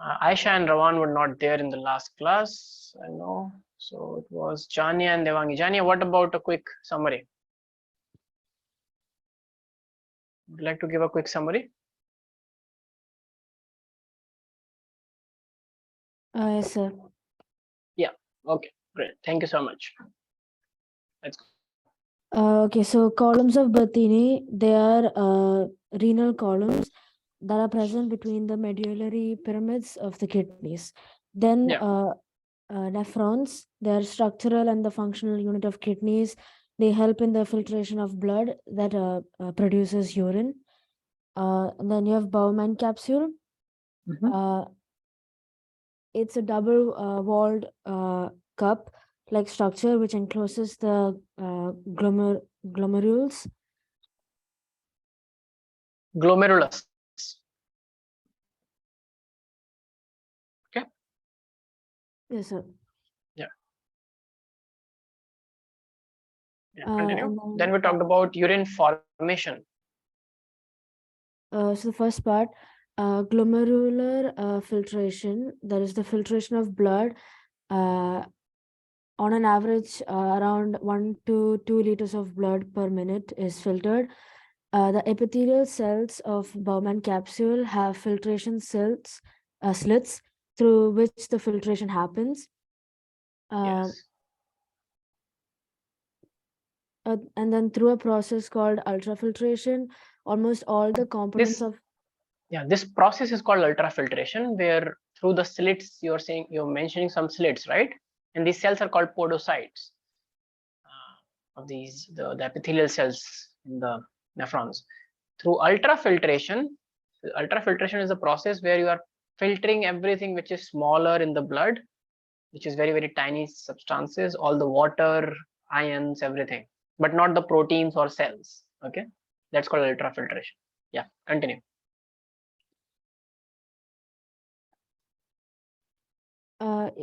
Aisha and Rawan were not there in the last class, I know. So it was Jania and Devangi. Jania, what about a quick summary? Would you like to give a quick summary? Yes, sir. Yeah, okay, great. Thank you so much. Let's go. Okay, so columns of Bertini, they are renal columns that are present between the medullary pyramids of the kidneys. Then Yeah. nephrons, they are structural and the functional unit of kidneys. They help in the filtration of blood that produces urine. And then you have Bowman capsule. It's a double walled cup like structure which encloses the glomerules. Glomerulus. Okay. Yes, sir. Yeah. Continue. And Then we talked about urine formation. so the first part, glomerular filtration, that is the filtration of blood on an average around 1 to 2 liters of blood per minute is filtered. The epithelial cells of Bowman capsule have filtration slits through which the filtration happens. Yes. And then through a process called ultrafiltration, almost all the components This process is called ultrafiltration, where through the slits, you're mentioning some slits, right? And these cells are called podocytes of the epithelial cells in the nephrons. Through ultrafiltration is a process where you are filtering everything which is smaller in the blood, which is very, very tiny substances, all the water, ions, everything, but not the proteins or cells. Okay, that's called ultrafiltration. Yeah, continue.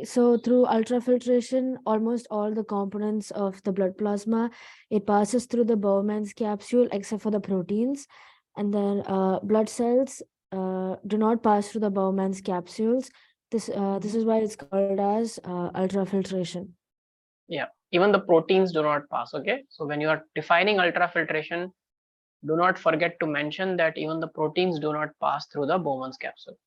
So through ultrafiltration, almost all the components of the blood plasma, it passes through the Bowman's capsule except for the proteins. And then blood cells do not pass through the Bowman's capsules. This is why it's called as ultrafiltration. Yeah, even the proteins do not pass. Okay, so when you are defining ultrafiltration, do not forget to mention that even the proteins do not pass through the Bowman's capsule.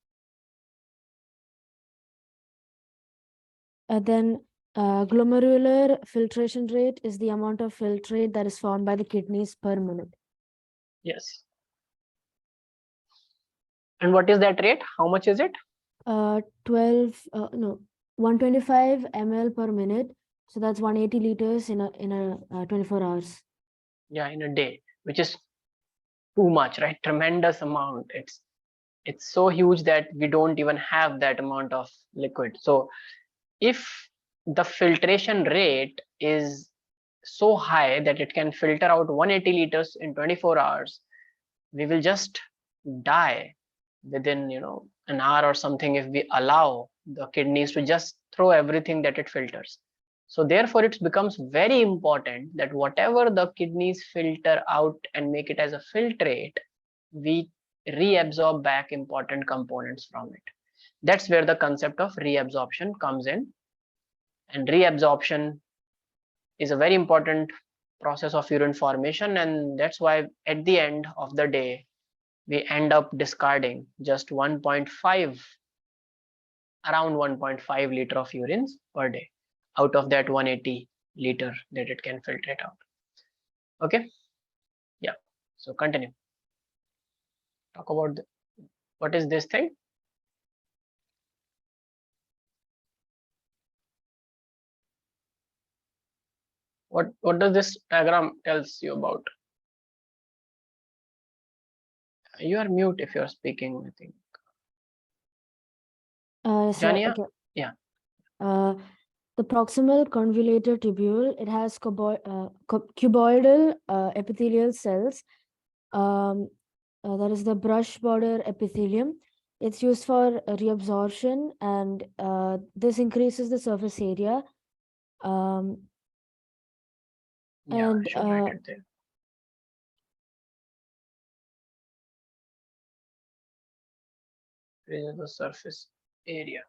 Then glomerular filtration rate is the amount of filtrate that is formed by the kidneys per minute. Yes. And what is that rate? How much is it? 125 ml per minute. So that's 180 liters in a 24 hours. Yeah, in a day, which is too much, right? Tremendous amount. It's so huge that we don't even have that amount of liquid. So if the filtration rate is so high that it can filter out 180 liters in 24 hours, we will just die within an hour or something if we allow the kidneys to just throw everything that it filters. So therefore it becomes very important that whatever the kidneys filter out and make it as a filtrate, we reabsorb back important components from it. That's where the concept of reabsorption comes in. And reabsorption is a very important process of urine formation, and that's why at the end of the day we end up discarding just 1.5, around 1.5 liter of urines per day out of that 180 liter that it can filtrate out. Okay, yeah, so continue. Talk about what is this thing. What does this diagram tells you about? You are mute if you are speaking, I think. Jania? Okay. Yeah. The proximal convoluted tubule, it has cuboidal epithelial cells. That is the brush border epithelium. It's used for reabsorption, and this increases the surface area. Yeah, I should write it there. Increases the surface area.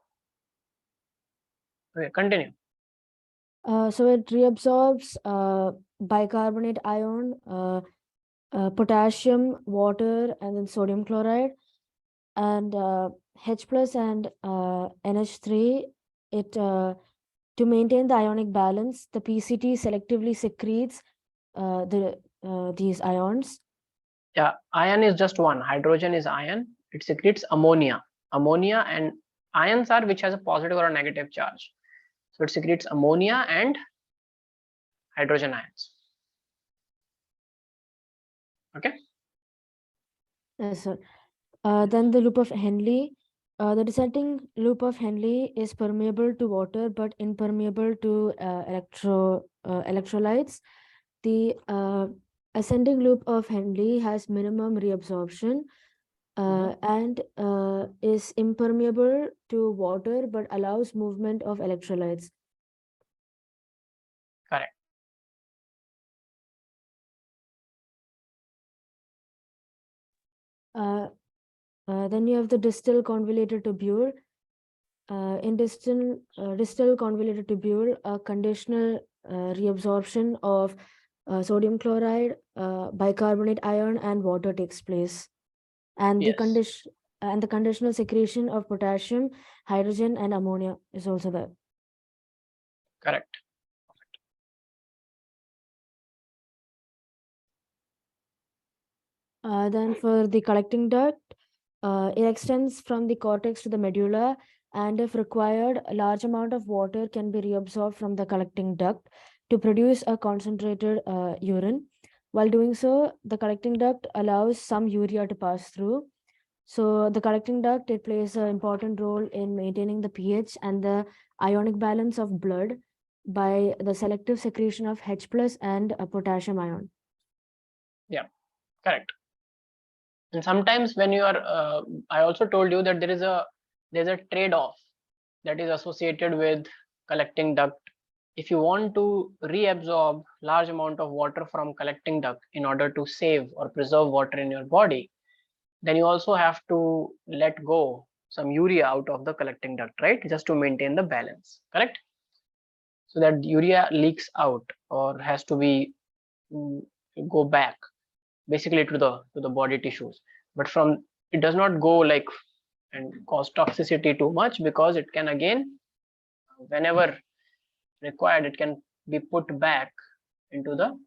Okay, continue. So it reabsorbs bicarbonate ion, potassium, water, and then sodium chloride, and H plus and NH3. It to maintain the ionic balance, the PCT selectively secretes these ions. Yeah, ion is just one. Hydrogen is ion. It secretes ammonia. Ammonia and ions are which has a positive or a negative charge. So it secretes ammonia and hydrogen ions. Okay. Yes, sir. Then the loop of Henle. The descending loop of Henle is permeable to water but impermeable to electrolytes. The ascending loop of Henle has minimum reabsorption and is impermeable to water but allows movement of electrolytes. Correct. Then you have the distal convoluted tubule. In distal convoluted tubule, a conditional reabsorption of sodium chloride, bicarbonate ion, and water takes place, and Yes. the conditional secretion of potassium, hydrogen, and ammonia is also there. Correct. Then for the collecting duct, it extends from the cortex to the medulla, and if required, a large amount of water can be reabsorbed from the collecting duct to produce a concentrated urine. While doing so, the collecting duct allows some urea to pass through. So the collecting duct, it plays an important role in maintaining the pH and the ionic balance of blood by the selective secretion of H plus and a potassium ion. Yeah, correct. And sometimes when you are, I also told you that there's a trade-off that is associated with collecting duct. If you want to reabsorb large amount of water from collecting duct in order to save or preserve water in your body, then you also have to let go some urea out of the collecting duct, right? Just to maintain the balance, correct? So that urea leaks out or has to be go back basically to the body tissues, but from it does not go like and cause toxicity too much, because it can again, whenever required, it can be put back into the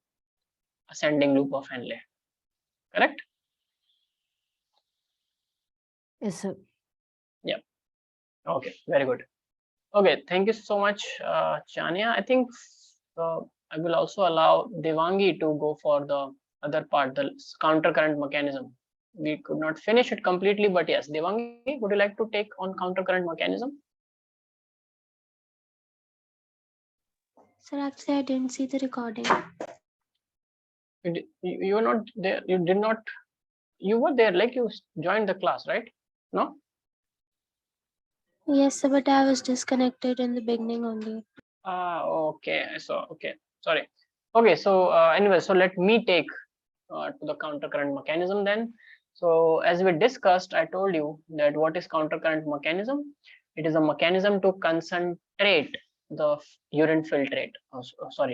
ascending loop of Henle, correct? Yes, sir. Yeah. Okay, very good. Okay, thank you so much, Chania. I think I will also allow Devangi to go for the other part, the counter current mechanism. We could not finish it completely, but yes, Devangi, would you like to take on counter current mechanism? Sir, actually, I didn't see the recording. You were not there. You did not. You were there, like you joined the class, right? No. Yes, sir, but I was disconnected in the beginning only. Okay. So okay, sorry. Okay, so anyway, so let me take to the counter current mechanism then. So as we discussed, I told you that what is counter current mechanism? It is a mechanism to concentrate the urine filtrate.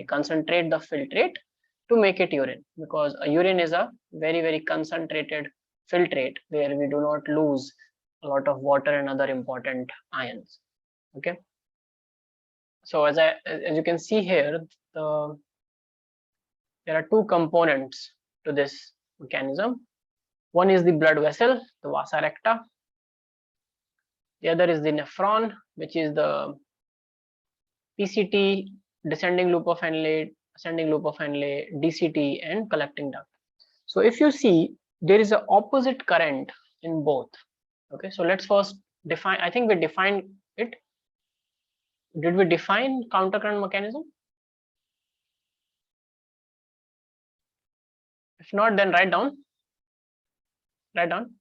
Concentrate the filtrate to make it urine, because a urine is a very concentrated filtrate where we do not lose a lot of water and other important ions. Okay. So as you can see here, there are two components to this mechanism. One is the blood vessel, the vasa recta. The other is the nephron, which is the PCT, descending loop of Henle, ascending loop of Henle, DCT, and collecting duct. So if you see, there is an opposite current in both. Okay, so let's first define. I think we defined it. Did we define counter current mechanism? If not, then write down. Write down.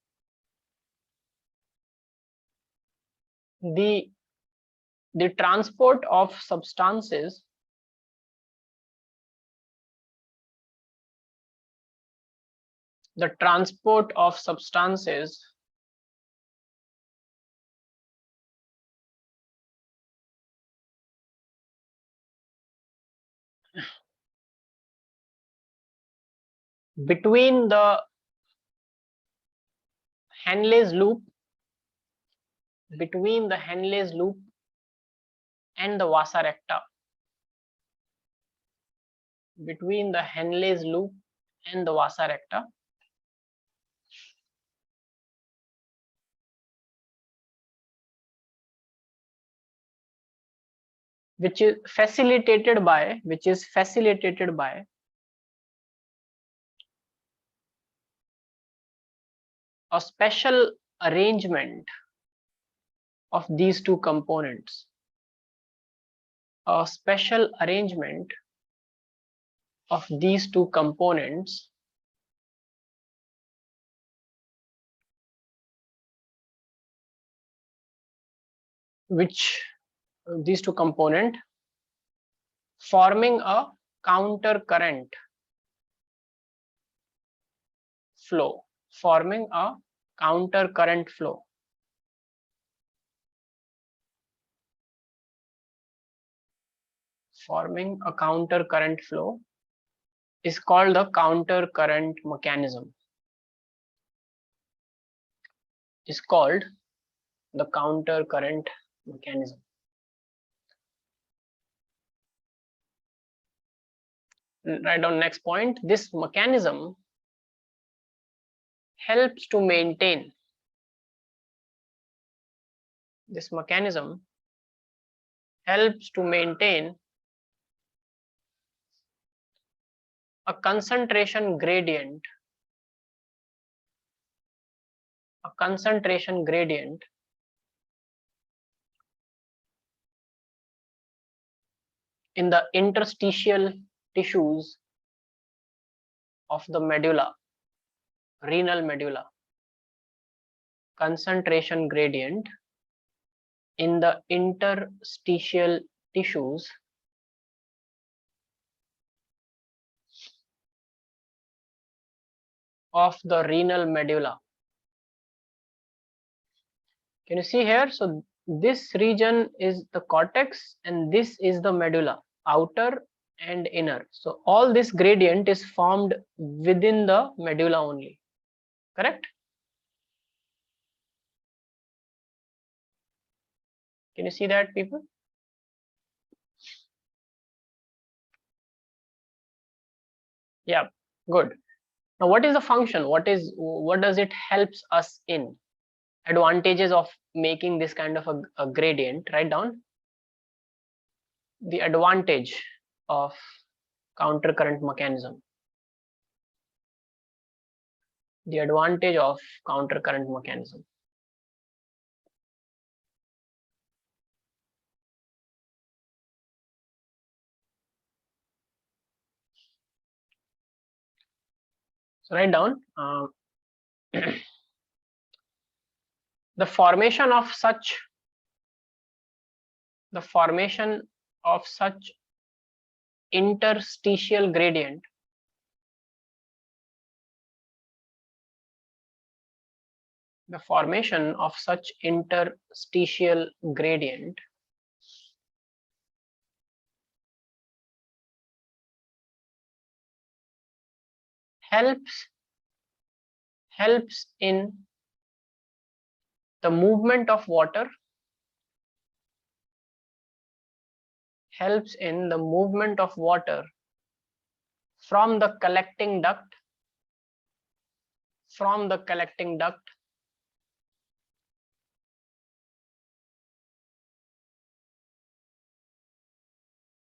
The transport of substances between the Henle's loop, and the vasa recta, between the Henle's loop and the vasa recta, which is facilitated by a special arrangement of these two components, which these two components forming a counter current flow, is called the counter current mechanism. Write down next point. This mechanism helps to maintain a concentration gradient in the interstitial tissues of the medulla, renal medulla. Concentration gradient in the interstitial tissues of the renal medulla. Can you see here? So this region is the cortex and this is the medulla, outer and inner. So all this gradient is formed within the medulla only, correct? Can you see that, people? Yeah, good. Now what is the function? What does it helps us in? Advantages of making this kind of a gradient. Write down the advantage of counter current mechanism. The advantage of counter current mechanism. So write down the formation of such interstitial gradient helps in the movement of water, from the collecting duct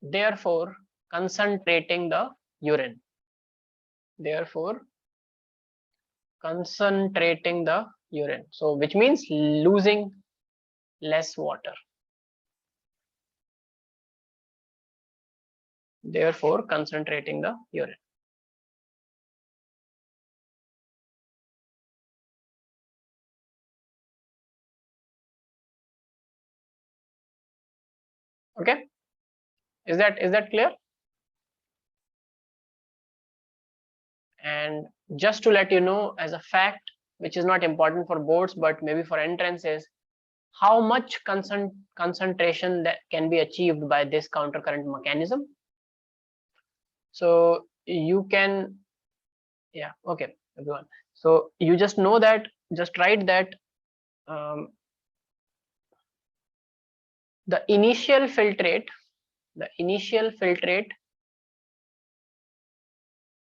therefore concentrating the urine. So which means losing less water. Therefore concentrating the urine. Okay, is that clear? And just to let you know as a fact, which is not important for boards but maybe for entrances, how much concentration that can be achieved by this counter current mechanism? So you can, yeah, okay, everyone. So you just know that, just write that the initial filtrate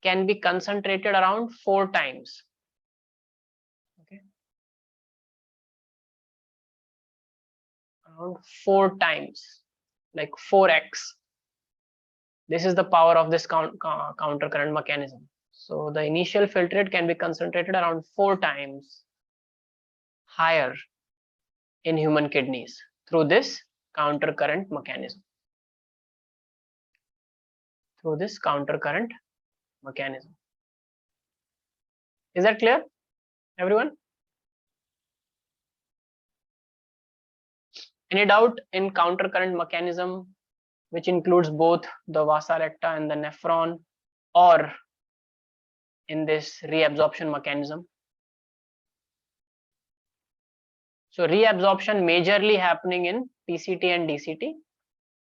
can be concentrated around 4 times. Okay, around 4 times, like 4x. This is the power of this counter current mechanism. So the initial filtrate can be concentrated around 4 times higher in human kidneys through this counter current mechanism. Through this counter current mechanism. Is that clear, everyone? Any doubt in counter current mechanism, which includes both the vasa recta and the nephron, or in this reabsorption mechanism? So reabsorption majorly happening in TCT and DCT.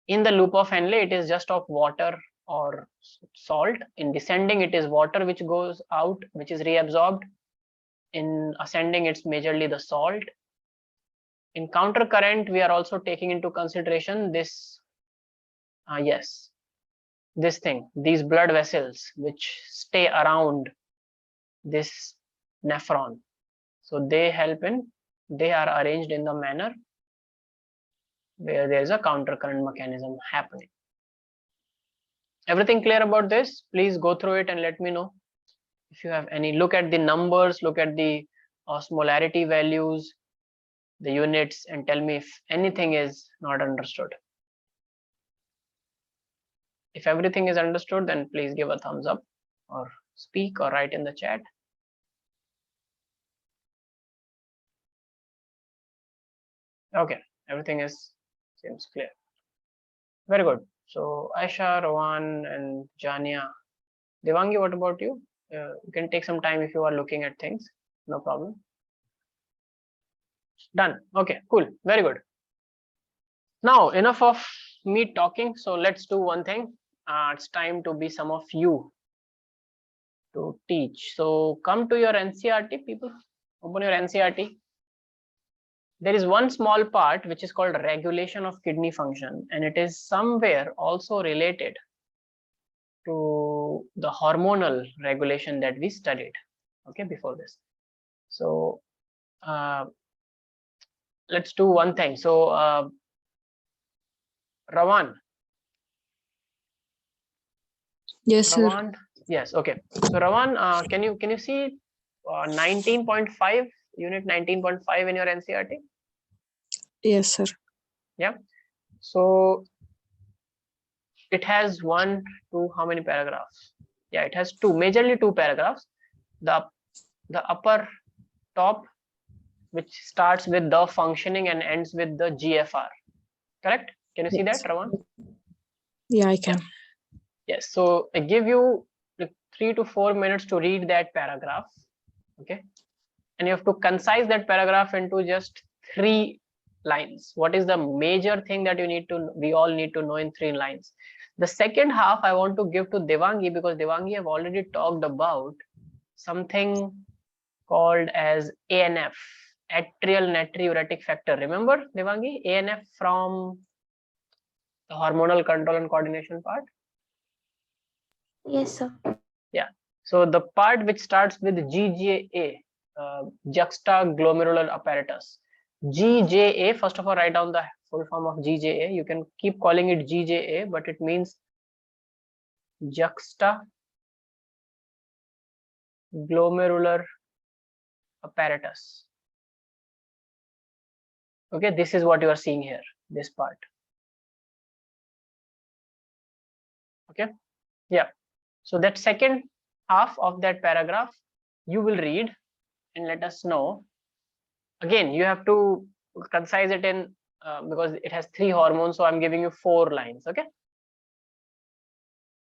In the loop of Henle, it is just of water or salt. In descending, it is water which goes out, which is reabsorbed. In ascending, it's majorly the salt. In counter current, we are also taking into consideration this, this thing, these blood vessels which stay around this nephron. So they are arranged in the manner where there is a counter current mechanism happening. Everything clear about this? Please go through it and let me know if you have any. Look at the numbers, look at the osmolarity values, the units, and tell me if anything is not understood. If everything is understood, then please give a thumbs up or speak or write in the chat. Okay, everything seems clear. Very good. So Aisha, Rowan, and Jania. Devangi, what about you? You can take some time if you are looking at things. No problem. Done. Okay, cool. Very good. Now, enough of me talking. So let's do one thing. It's time to be some of you to teach. So come to your NCRT, people. Open your NCRT. There is one small part which is called regulation of kidney function, and it is somewhere also related to the hormonal regulation that we studied, okay, before this. So let's do one thing. So Ravan. Yes, Ravan. Yes, okay. So Ravan, can you see 19.5, unit 19.5 in your NCRT? Yes, sir. Yeah. So it has how many paragraphs? Yeah, it has majorly two paragraphs. The upper top, which starts with the functioning and ends with the GFR. Correct? Can you see that, Ravan? Yeah, I can. Yes. So I give you 3 to 4 minutes to read that paragraph. Okay. And you have to concise that paragraph into just 3 lines. What is the major thing that we all need to know in 3 lines? The second half I want to give to Devangi, because Devangi have already talked about something called as ANF, atrial natriuretic factor. Remember, Devangi, ANF from the hormonal control and coordination part? Yes, sir. Yeah. So the part which starts with GJA, juxtaglomerular apparatus. GJA, first of all, write down the full form of GJA. You can keep calling it GJA, but it means juxtaglomerular apparatus. Okay, this is what you are seeing here, this part. Okay, yeah. So that second half of that paragraph you will read and let us know. Again, you have to concise it in because it has 3 hormones, so I'm giving you 4 lines. Okay,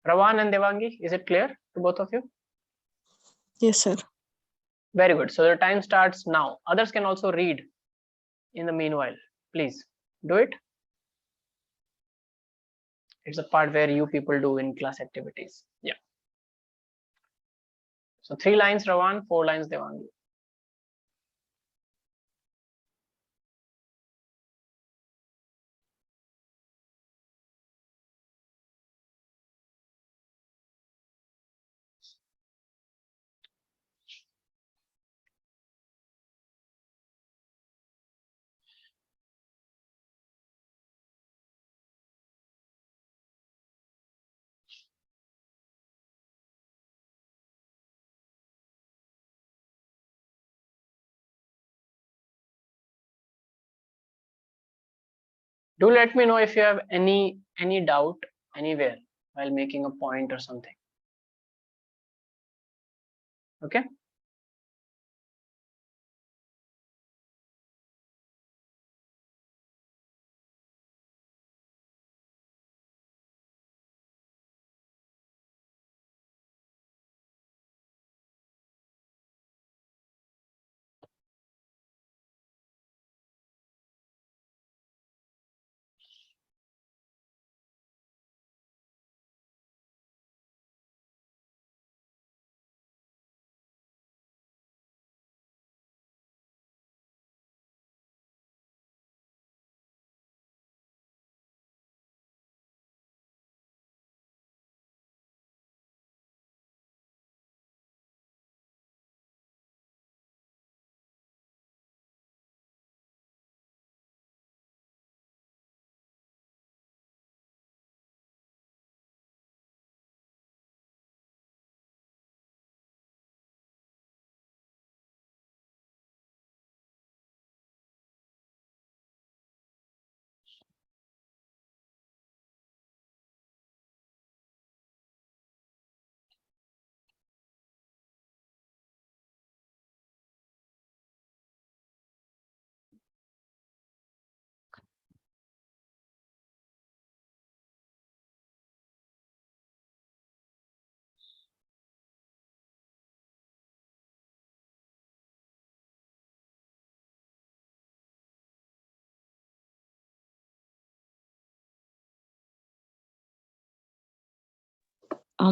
Ravan and Devangi, is it clear to both of you? Yes, sir. Very good. So the time starts now. Others can also read in the meanwhile. Please do it. It's a part where you people do in class activities. Yeah. So 3 lines Rawan, 4 lines Devangi. Do let me know if you have any doubt anywhere while making a point or something. Okay.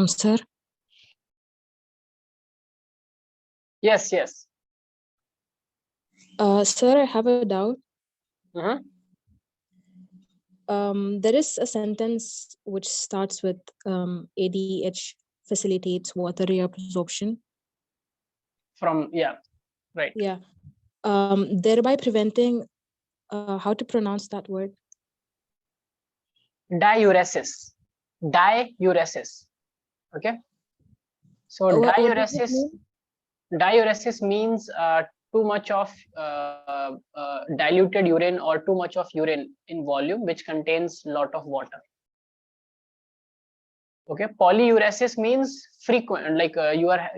Sir. Yes, yes. Sir, I have a doubt. Mhm. There is a sentence which starts with ADH facilitates water reabsorption. From, yeah, right. Yeah. Thereby preventing, how to pronounce that word? Diuresis. Diuresis. Okay. So What does it mean? diuresis means too much of diluted urine or too much of urine in volume which contains lot of water. Okay. Polyuresis means frequent, like you are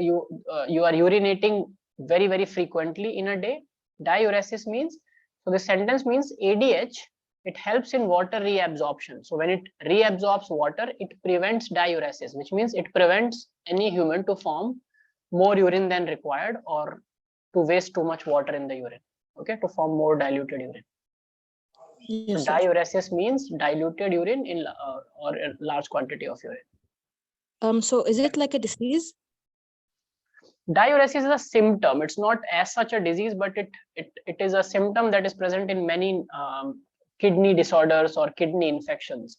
urinating very frequently in a day. Diuresis means, so the sentence means ADH, it helps in water reabsorption. So when it reabsorbs water, it prevents diuresis, which means it prevents any human to form more urine than required or to waste too much water in the urine. Okay, to form more diluted urine. Yes, So sir. diuresis means diluted urine in or a large quantity of urine. So is it like a disease? Diuresis is a symptom. It's not as such a disease, but it is a symptom that is present in many kidney disorders or kidney infections.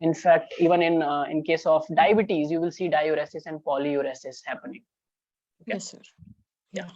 In fact, even in case of diabetes, you will see diuresis and polyuresis happening. Okay? Yes, sir. Yeah.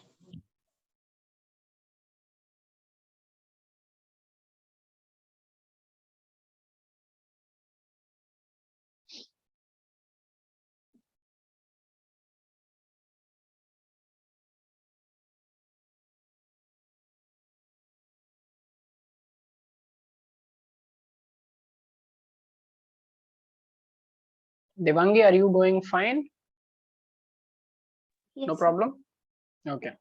Devangi, are you going fine? Yes, No sir. problem? Okay.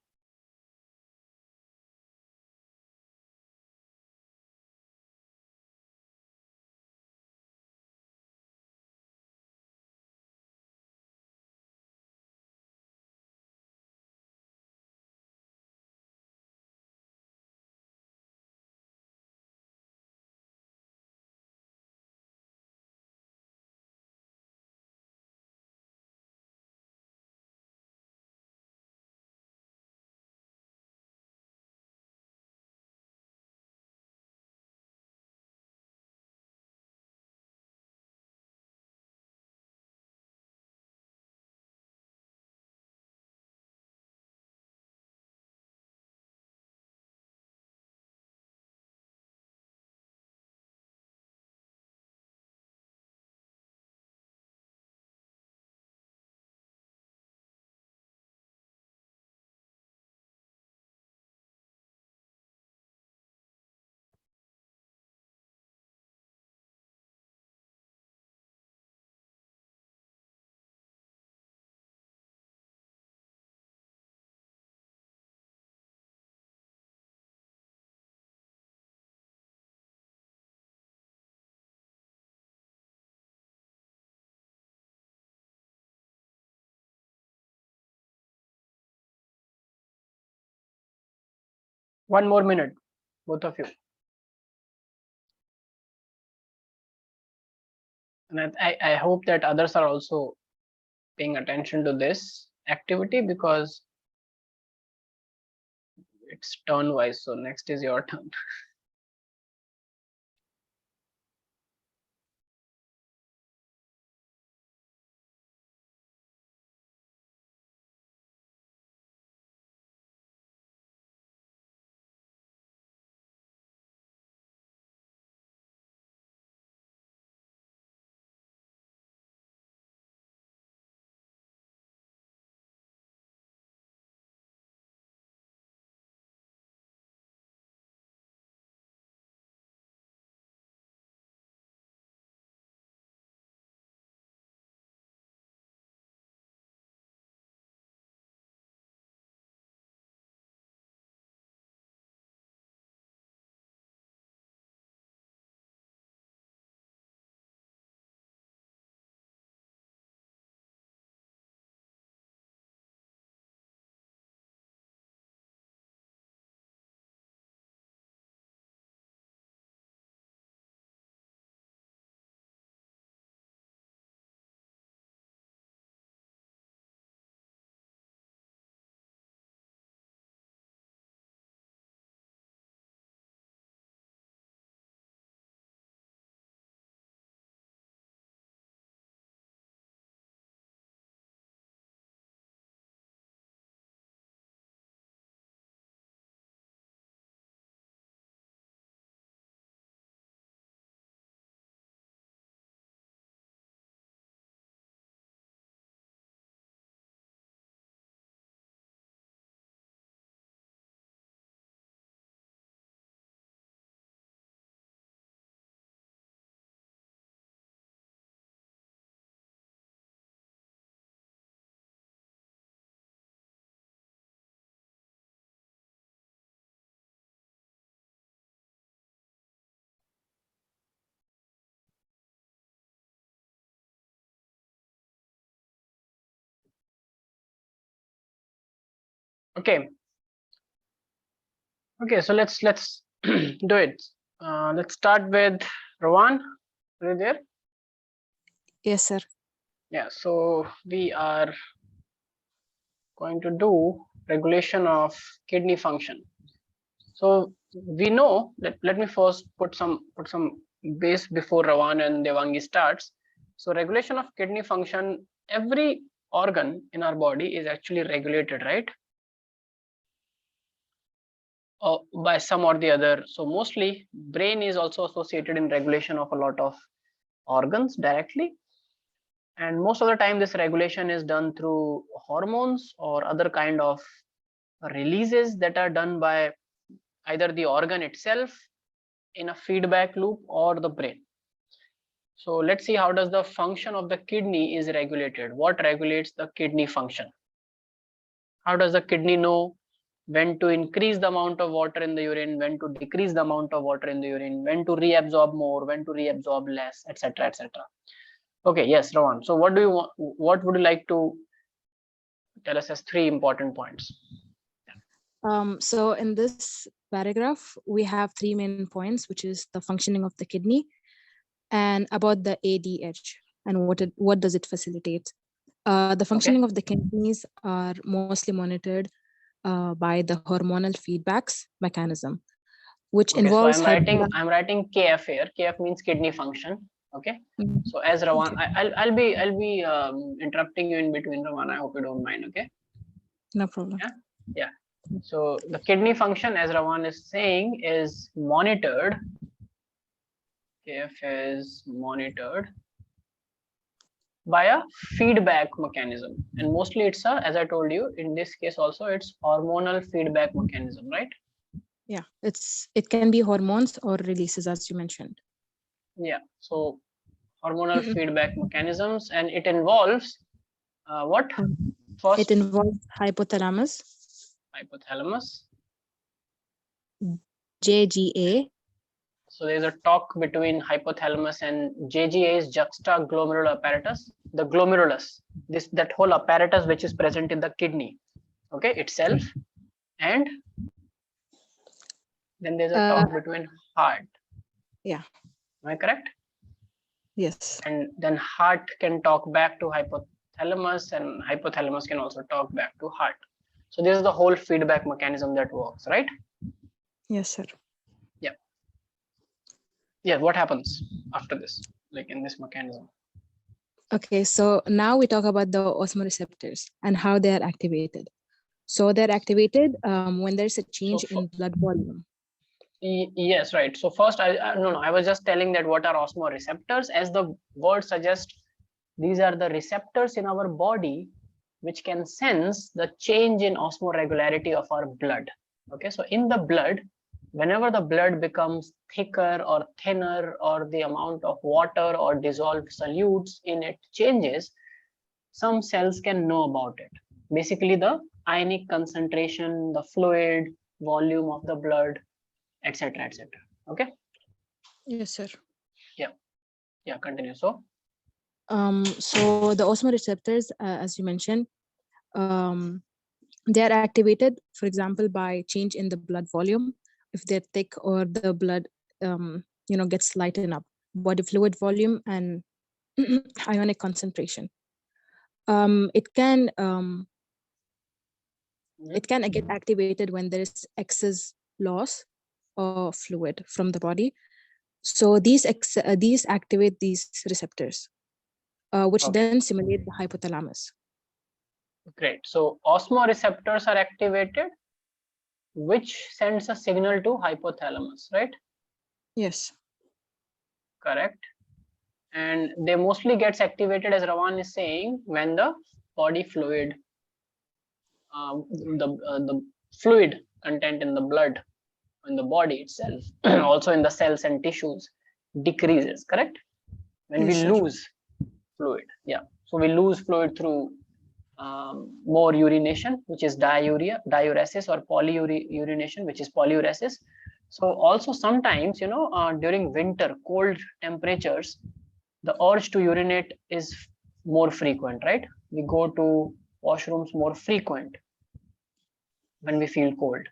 1 more minute, both of you. And I hope that others are also paying attention to this activity because it's turn wise. So next is your turn. Okay. Okay, so let's do it. Let's start with Rowan. Are you there? Yes, sir. Yeah, so we are going to do regulation of kidney function. So we know that, let me first put some base before Rowan and Devangi starts. So regulation of kidney function, every organ in our body is actually regulated, right? Or by some or the other. So mostly brain is also associated in regulation of a lot of organs directly. And most of the time this regulation is done through hormones or other kind of releases that are done by either the organ itself in a feedback loop or the brain. So let's see, how does the function of the kidney is regulated? What regulates the kidney function? How does the kidney know when to increase the amount of water in the urine, when to decrease the amount of water in the urine, when to reabsorb more, when to reabsorb less, etc., etc. Okay, yes, Rowan. So what do you want? What would you like to tell us as 3 important points? So in this paragraph, we have 3 main points, which is the functioning of the kidney and about the ADH and what does it facilitate. The functioning of the kidneys are mostly monitored by the hormonal feedbacks mechanism, which involves. So I'm writing KF here. KF means kidney function. Okay. So as Rowan, okay. I'll be interrupting you in between, Rowan. I hope you don't mind. Okay. No problem. Yeah. So the kidney function, as Rowan is saying, is monitored. KF is monitored by a feedback mechanism, and mostly it's a, as I told you, in this case also it's hormonal feedback mechanism, right? Yeah, it can be hormones or releases, as you mentioned. Yeah, so hormonal feedback mechanisms, and it involves what? First, it involves hypothalamus, JGA. So there's a talk between hypothalamus and JGA is juxtaglomerular apparatus. The glomerulus, that whole apparatus which is present in the kidney, okay, itself, and Then there's a talk between heart. Yeah. Am I correct? Yes. And then heart can talk back to hypothalamus, and hypothalamus can also talk back to heart. So this is the whole feedback mechanism that works, right? Yes, sir. Yeah, what happens after this, like in this mechanism? Okay, so now we talk about the osmoreceptors and how they are activated. So they're activated when there's a change in blood volume. Yes, right. So first, no, I was just telling that what are osmoreceptors. As the word suggests, these are the receptors in our body which can sense the change in osmoregularity of our blood. Okay, so in the blood, whenever the blood becomes thicker or thinner, or the amount of water or dissolved solutes in it changes, some cells can know about it. Basically, the ionic concentration, the fluid volume of the blood, etc., etc. Okay. Yes, sir. Yeah, continue. So the osmoreceptors, as you mentioned, they are activated, for example, by change in the blood volume, if they're thick, or the blood gets lightened up, body fluid volume, and ionic concentration. It can get activated when there is excess loss of fluid from the body. So these activate these receptors, which Okay. then stimulate the hypothalamus. Great. So osmoreceptors are activated, which sends a signal to hypothalamus, right? Yes. Correct. And they mostly gets activated, as Ravan is saying, when the body fluid, the fluid content in the blood, in the body itself, also in the cells and tissues, decreases. Correct. When Yes, we sir. lose fluid, yeah. So we lose fluid through more urination, which is diuresis, or polyurination, which is polyuresis. So also sometimes, during winter, cold temperatures, the urge to urinate is more frequent, right? We go to washrooms more frequent when we feel cold.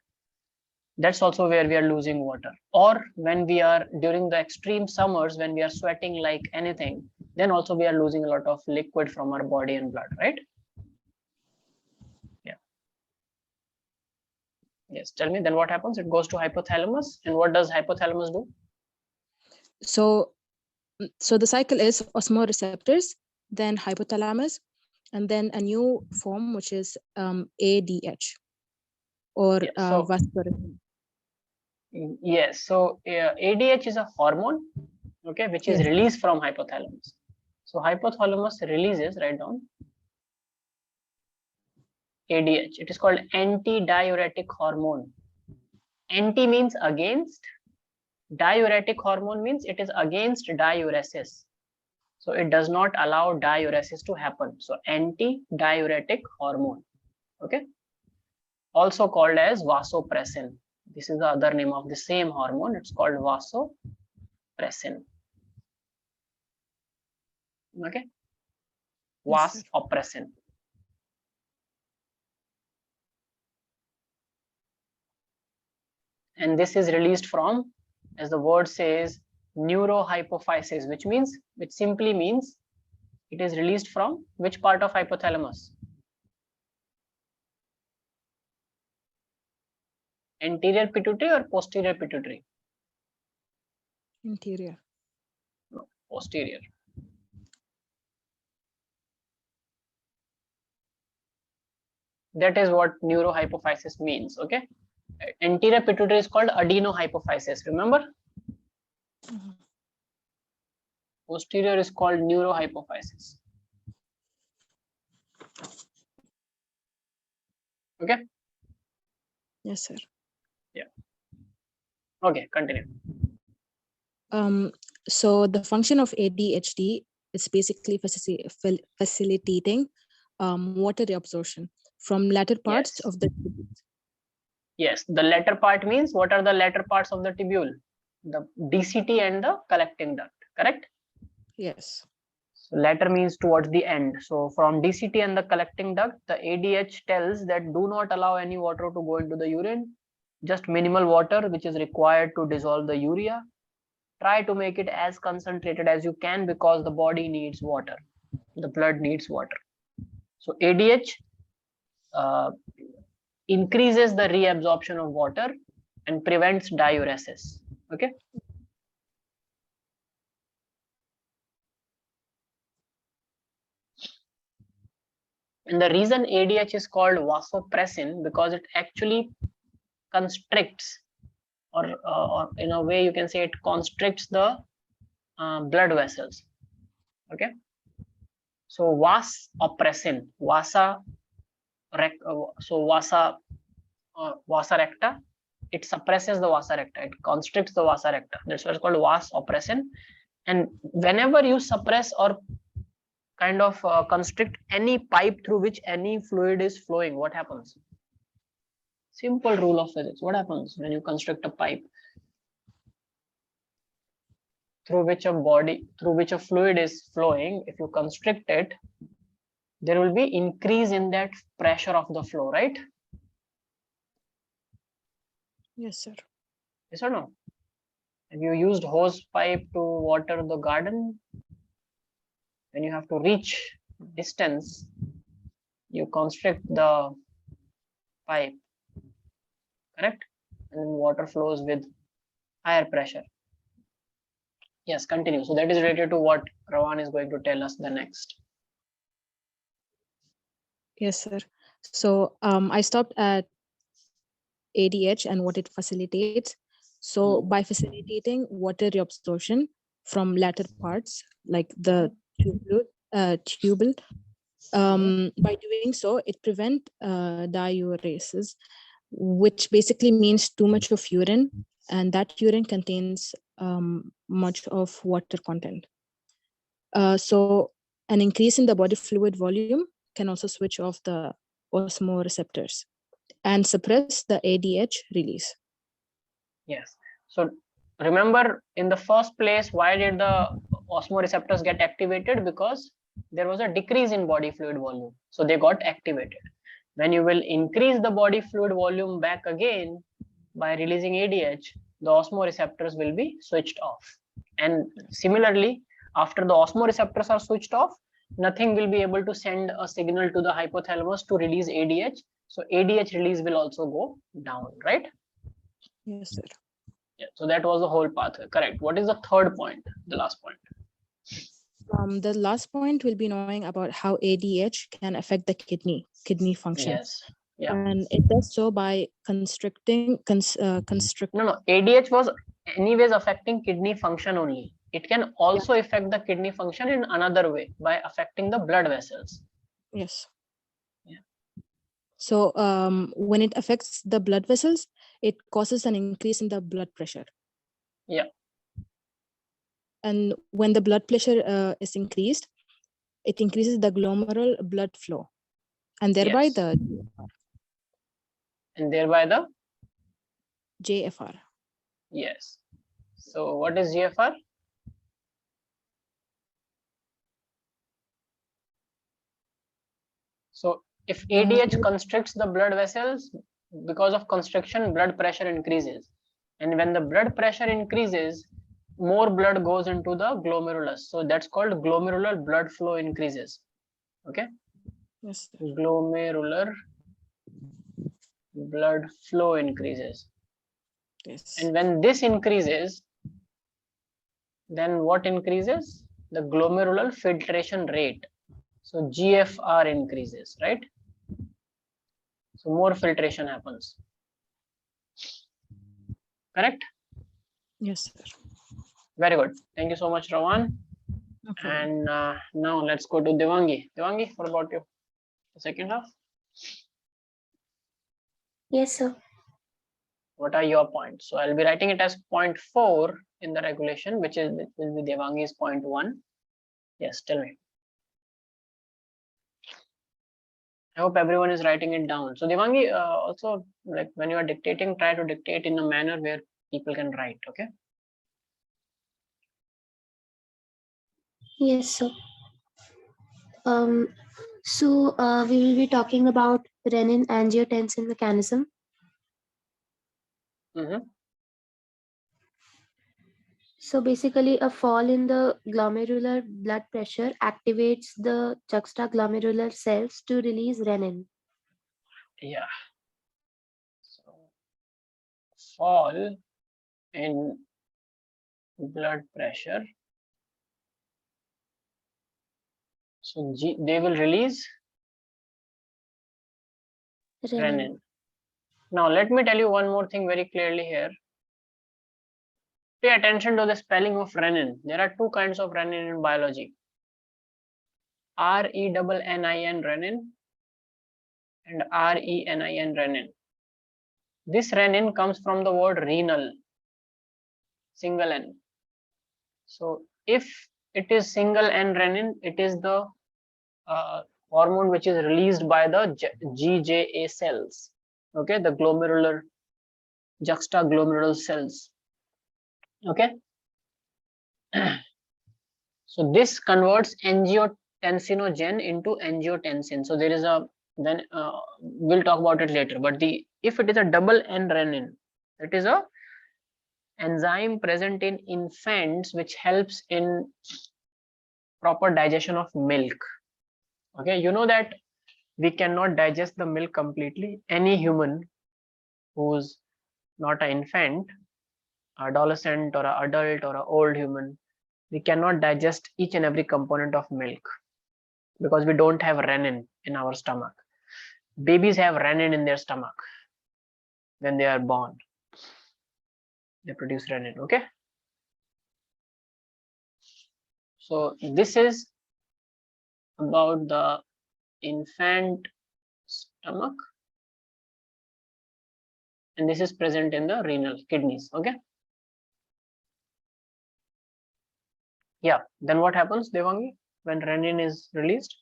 That's also where we are losing water. Or when we are during the extreme summers, when we are sweating like anything, then also we are losing a lot of liquid from our body and blood, right? Yes, tell me, then what happens? It goes to hypothalamus, and what does hypothalamus do? So the cycle is osmoreceptors, then hypothalamus, and then a new form, which is ADH, or vasopressin. Yes, so ADH is a hormone, okay, which is Yes. released from hypothalamus. So hypothalamus releases, write down, ADH. It is called anti-diuretic hormone. Anti means against, diuretic hormone means it is against diuresis. So it does not allow diuresis to happen. So anti-diuretic hormone, okay, also called as vasopressin. This is the other name of the same hormone. It's called vasopressin. Okay, Yes, vasopressin. And this is released from, as the word says, neurohypophysis, which simply means it is released from which part of hypothalamus? Anterior pituitary or posterior pituitary? Interior. No, posterior. That is what neurohypophysis means. Okay, anterior pituitary is called adenohypophysis, remember? Posterior is called neurohypophysis. Okay. Yes, sir. Yeah. Okay, continue. So the function of ADHD is basically facilitating water reabsorption from latter parts Yes. of the tubule. Yes, the latter part means, what are the latter parts of the tubule? The DCT and the collecting duct, correct? Yes. So latter means towards the end. So from DCT and the collecting duct, the ADH tells that do not allow any water to go into the urine. just minimal water which is required to dissolve the urea. Try to make it as concentrated as you can because the body needs water, the blood needs water. So ADH increases the reabsorption of water and prevents diuresis. Okay. And the reason ADH is called vasopressin because it actually constricts, or in a way you can say it constricts the blood vessels. Okay. So vasopressin, vasa recta, it suppresses the vasa recta, it constricts the vasa recta. That's why it's called vasopressin. And whenever you suppress or kind of constrict any pipe through which any fluid is flowing, what happens? Simple rule of physics. What happens when you constrict a pipe through which a fluid is flowing? If you constrict it, there will be increase in that pressure of the flow, right? Yes, sir. Yes or no? Have you used hose pipe to water the garden? When you have to reach distance, you constrict the pipe, correct? And then water flows with higher pressure. Yes, continue. So that is related to what Rawan is going to tell us the next. Yes, sir. So I stopped at ADH and what it facilitates. So by facilitating water reabsorption from latter parts, like the tubule, by doing so, it prevents diuresis, which basically means too much of urine, and that urine contains much of water content. So an increase in the body fluid volume can also switch off the Osmo receptors and suppress the ADH release. Yes. So remember, in the first place, why did the Osmo receptors get activated? Because there was a decrease in body fluid volume. So they got activated. When you will increase the body fluid volume back again by releasing ADH, the Osmo receptors will be switched off. And similarly, after the Osmo receptors are switched off, nothing will be able to send a signal to the hypothalamus to release ADH. So ADH release will also go down, right? Yes, sir. Yeah, so that was the whole pathway. Correct. What is the third point, the last point? The last point will be knowing about how ADH can affect the kidney function. Yes. Yeah. And it does so by constricting. No, ADH was anyways affecting kidney function only. It can also affect the kidney function in another way by affecting the blood vessels. Yes. Yeah. So when it affects the blood vessels, it causes an increase in the blood pressure. Yeah. And when the blood pressure is increased, it increases the glomerular blood flow, and thereby Yes. the JFR. Yes. So what is GFR? So if ADH constricts the blood vessels, because of constriction, blood pressure increases. And when the blood pressure increases, more blood goes into the glomerulus. So that's called glomerular blood flow increases. Okay. Yes. Glomerular blood flow increases. Yes. And when this increases, then what increases? The glomerular filtration rate. So GFR increases, right? So more filtration happens. Correct? Yes, sir. Very good. Thank you so much, Rawan. No problem. And now let's go to Devangi. Devangi, what about you? The second half? Yes, sir. What are your points? So I'll be writing it as 0.4 in the regulation, which will be Devangi's 0.1. Yes, tell me. I hope everyone is writing it down. So Devangi, also, like when you are dictating, try to dictate in a manner where people can write, okay? Yes, sir. We will be talking about renin angiotensin mechanism. Mhm. So basically, a fall in the glomerular blood pressure activates the juxtaglomerular cells to release renin. Yeah. So fall in blood pressure. So they will release renin. Now let me tell you one more thing very clearly here. Pay attention to the spelling of renin. There are two kinds of renin in biology. R-E-N-N-I-N renin and R-E-N-I-N renin. This renin comes from the word renal, single N. So if it is single N renin, it is the hormone which is released by the GJA cells. Okay, the glomerular juxtaglomerular cells. Okay. So this converts angiotensinogen into angiotensin. So there is a, then we'll talk about it later. But if it is a double N renin, it is a enzyme present in infants which helps in proper digestion of milk. Okay, you know that we cannot digest the milk completely. Any human who's not an infant, adolescent or an adult or an old human, we cannot digest each and every component of milk because we don't have renin in our stomach. Babies have renin in their stomach when they are born. They produce renin. Okay. So this is about the infant stomach, and this is present in the renal kidneys. Okay. Yeah. Then what happens, Devangi, when renin is released?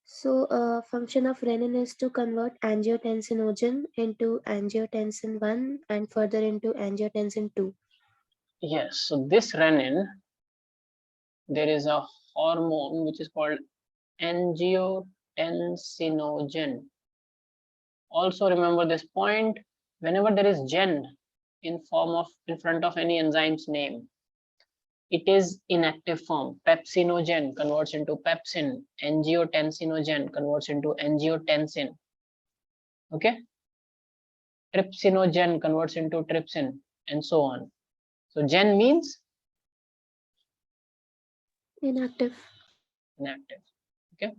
So a function of renin is to convert angiotensinogen into angiotensin 1 and further into angiotensin 2. Yes. So this renin, there is a hormone which is called angiotensinogen. Also remember this point, whenever there is gen in front of any enzyme's name, it is inactive form. Pepsinogen converts into pepsin, angiotensinogen converts into angiotensin. Okay. Trypsinogen converts into trypsin, and so on. So gen means Inactive. inactive. Okay.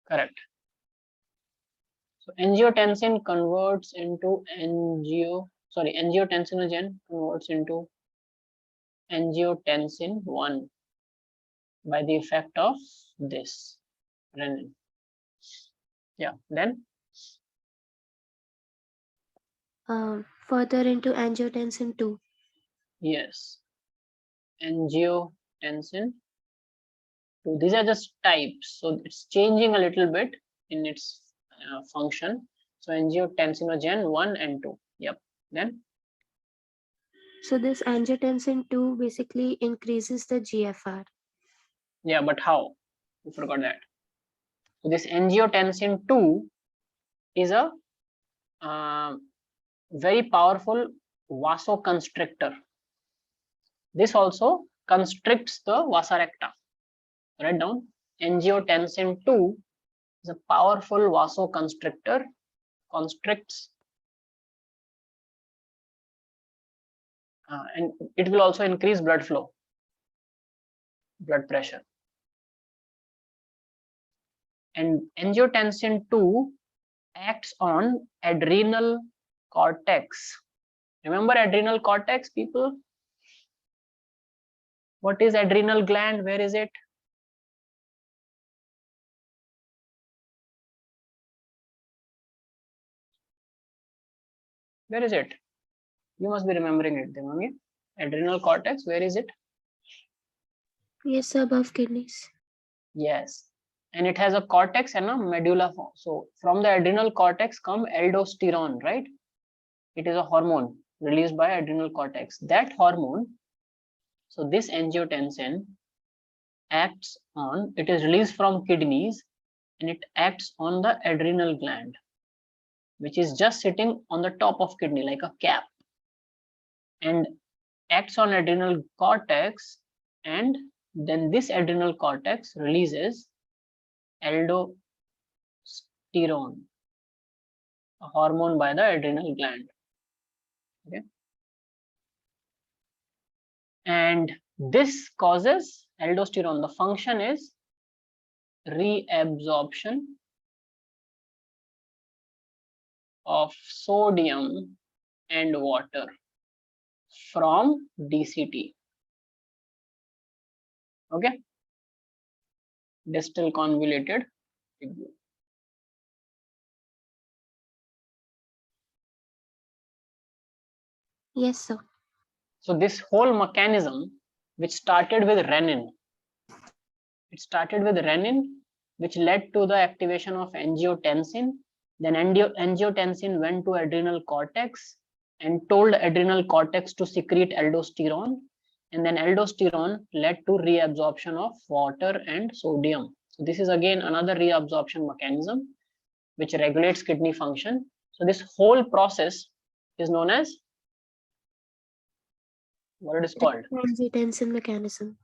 Correct. So angiotensin converts into angiotensinogen converts into angiotensin 1 by the effect of this renin. Yeah, then Further into angiotensin 2. yes, angiotensin 2. These are just types, so it's changing a little bit in its function. So angiotensinogen 1 and 2. Yep. Then So this angiotensin 2 basically increases the GFR. yeah, but how? You forgot that. So this angiotensin 2 is a very powerful vasoconstrictor. This also constricts the vasa recta. Write down, angiotensin 2 is a powerful vasoconstrictor, constricts, and it will also increase blood flow, blood pressure. And angiotensin 2 acts on adrenal cortex. Remember adrenal cortex, people? What is adrenal gland? Where is it? Where is it? You must be remembering it, Devangi. Adrenal cortex, where is it? Yes, above kidneys. Yes. And it has a cortex and a medulla. So from the adrenal cortex come aldosterone, right? It is a hormone released by adrenal cortex. That hormone, so this angiotensin acts on, it is released from kidneys and it acts on the adrenal gland. which is just sitting on the top of kidney like a cap, and acts on adrenal cortex, and then this adrenal cortex releases aldosterone, a hormone by the adrenal gland. Okay, and this causes aldosterone. The function is reabsorption of sodium and water from DCT. Okay, distal convoluted tubule. Yes, sir. So this whole mechanism, which started with renin, which led to the activation of angiotensin. Then angiotensin went to adrenal cortex and told adrenal cortex to secrete aldosterone, and then aldosterone led to reabsorption of water and sodium. So this is again another reabsorption mechanism which regulates kidney function. So this whole process is known as what it is called? Angiotensin mechanism.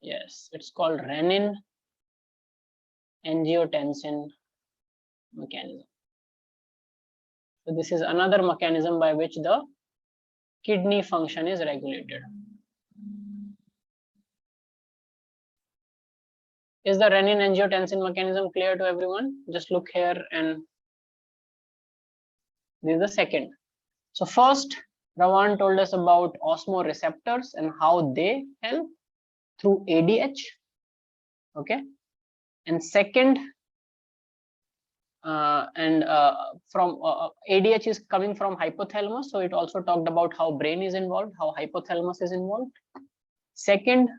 Yes, it's called renin angiotensin mechanism. So this is another mechanism by which the kidney function is regulated. Is the renin angiotensin mechanism clear to everyone? Just look here, and this is the second. So first, Ravan told us about Osmo receptors and how they help through ADH. Okay, and second, from ADH is coming from hypothalamus, so it also talked about how brain is involved, how hypothalamus is involved. Second,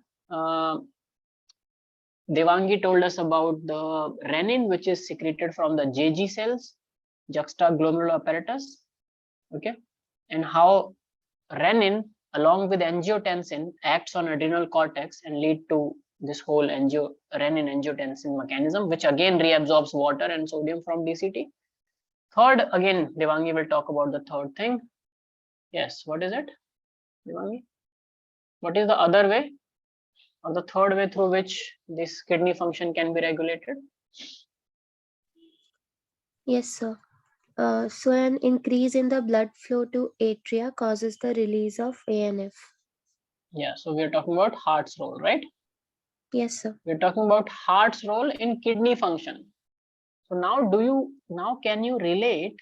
Devangi told us about the renin, which is secreted from the JG cells, juxtaglomerular apparatus. Okay, and how renin along with angiotensin acts on adrenal cortex and lead to this whole renin angiotensin mechanism, which again reabsorbs water and sodium from DCT. Third, again, Devangi will talk about the third thing. Yes, what is it, Devangi? What is the other way or the third way through which this kidney function can be regulated? Yes, sir. So an increase in the blood flow to atria causes the release of ANF. Yeah, so we're talking about heart's role, right? Yes, sir. We're talking about heart's role in kidney function. So now can you relate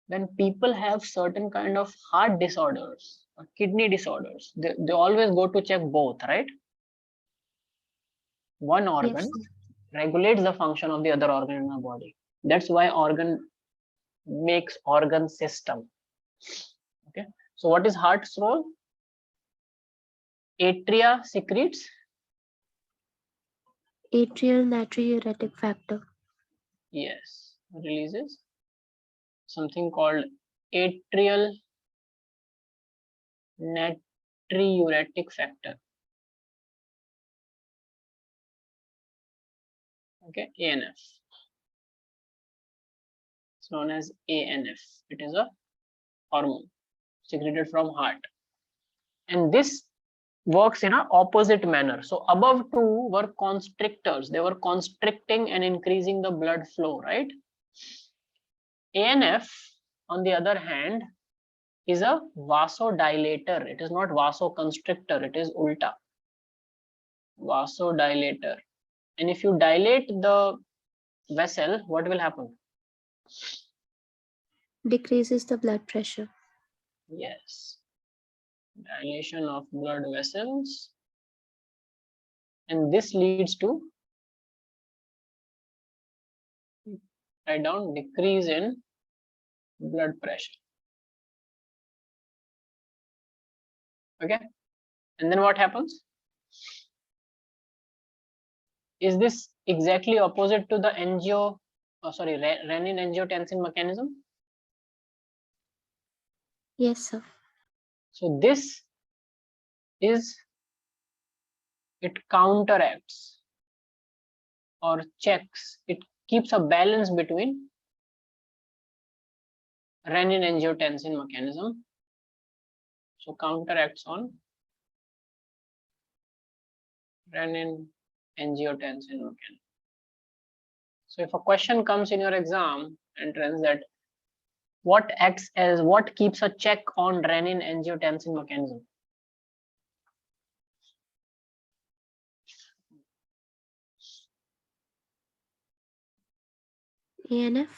when people have certain kind of heart disorders or kidney disorders? They always go to check both, right? One organ Yes, sir. regulates the function of the other organ in our body. That's why organ makes organ system. Okay, so what is heart's role? Atria secretes Atrial natriuretic factor. yes, releases something called atrial natriuretic factor. Okay, ANF. It's known as ANF. It is a hormone secreted from heart, and this works in an opposite manner. So above two were constrictors. They were constricting and increasing the blood flow, right? ANF, on the other hand, is a vasodilator. It is not vasoconstrictor. It is ulta. Vasodilator. And if you dilate the vessel, what will happen? Decreases the blood pressure. Yes. Dilation of blood vessels. And this leads to, write down, decrease in blood pressure. Okay. And then what happens? Is this exactly opposite to the renin angiotensin mechanism? Yes, sir. So this is, it counteracts or checks, it keeps a balance between renin-angiotensin mechanism. So counteracts on renin-angiotensin mechanism. So if a question comes in your exam entrance that what keeps a check on renin-angiotensin mechanism? ANF.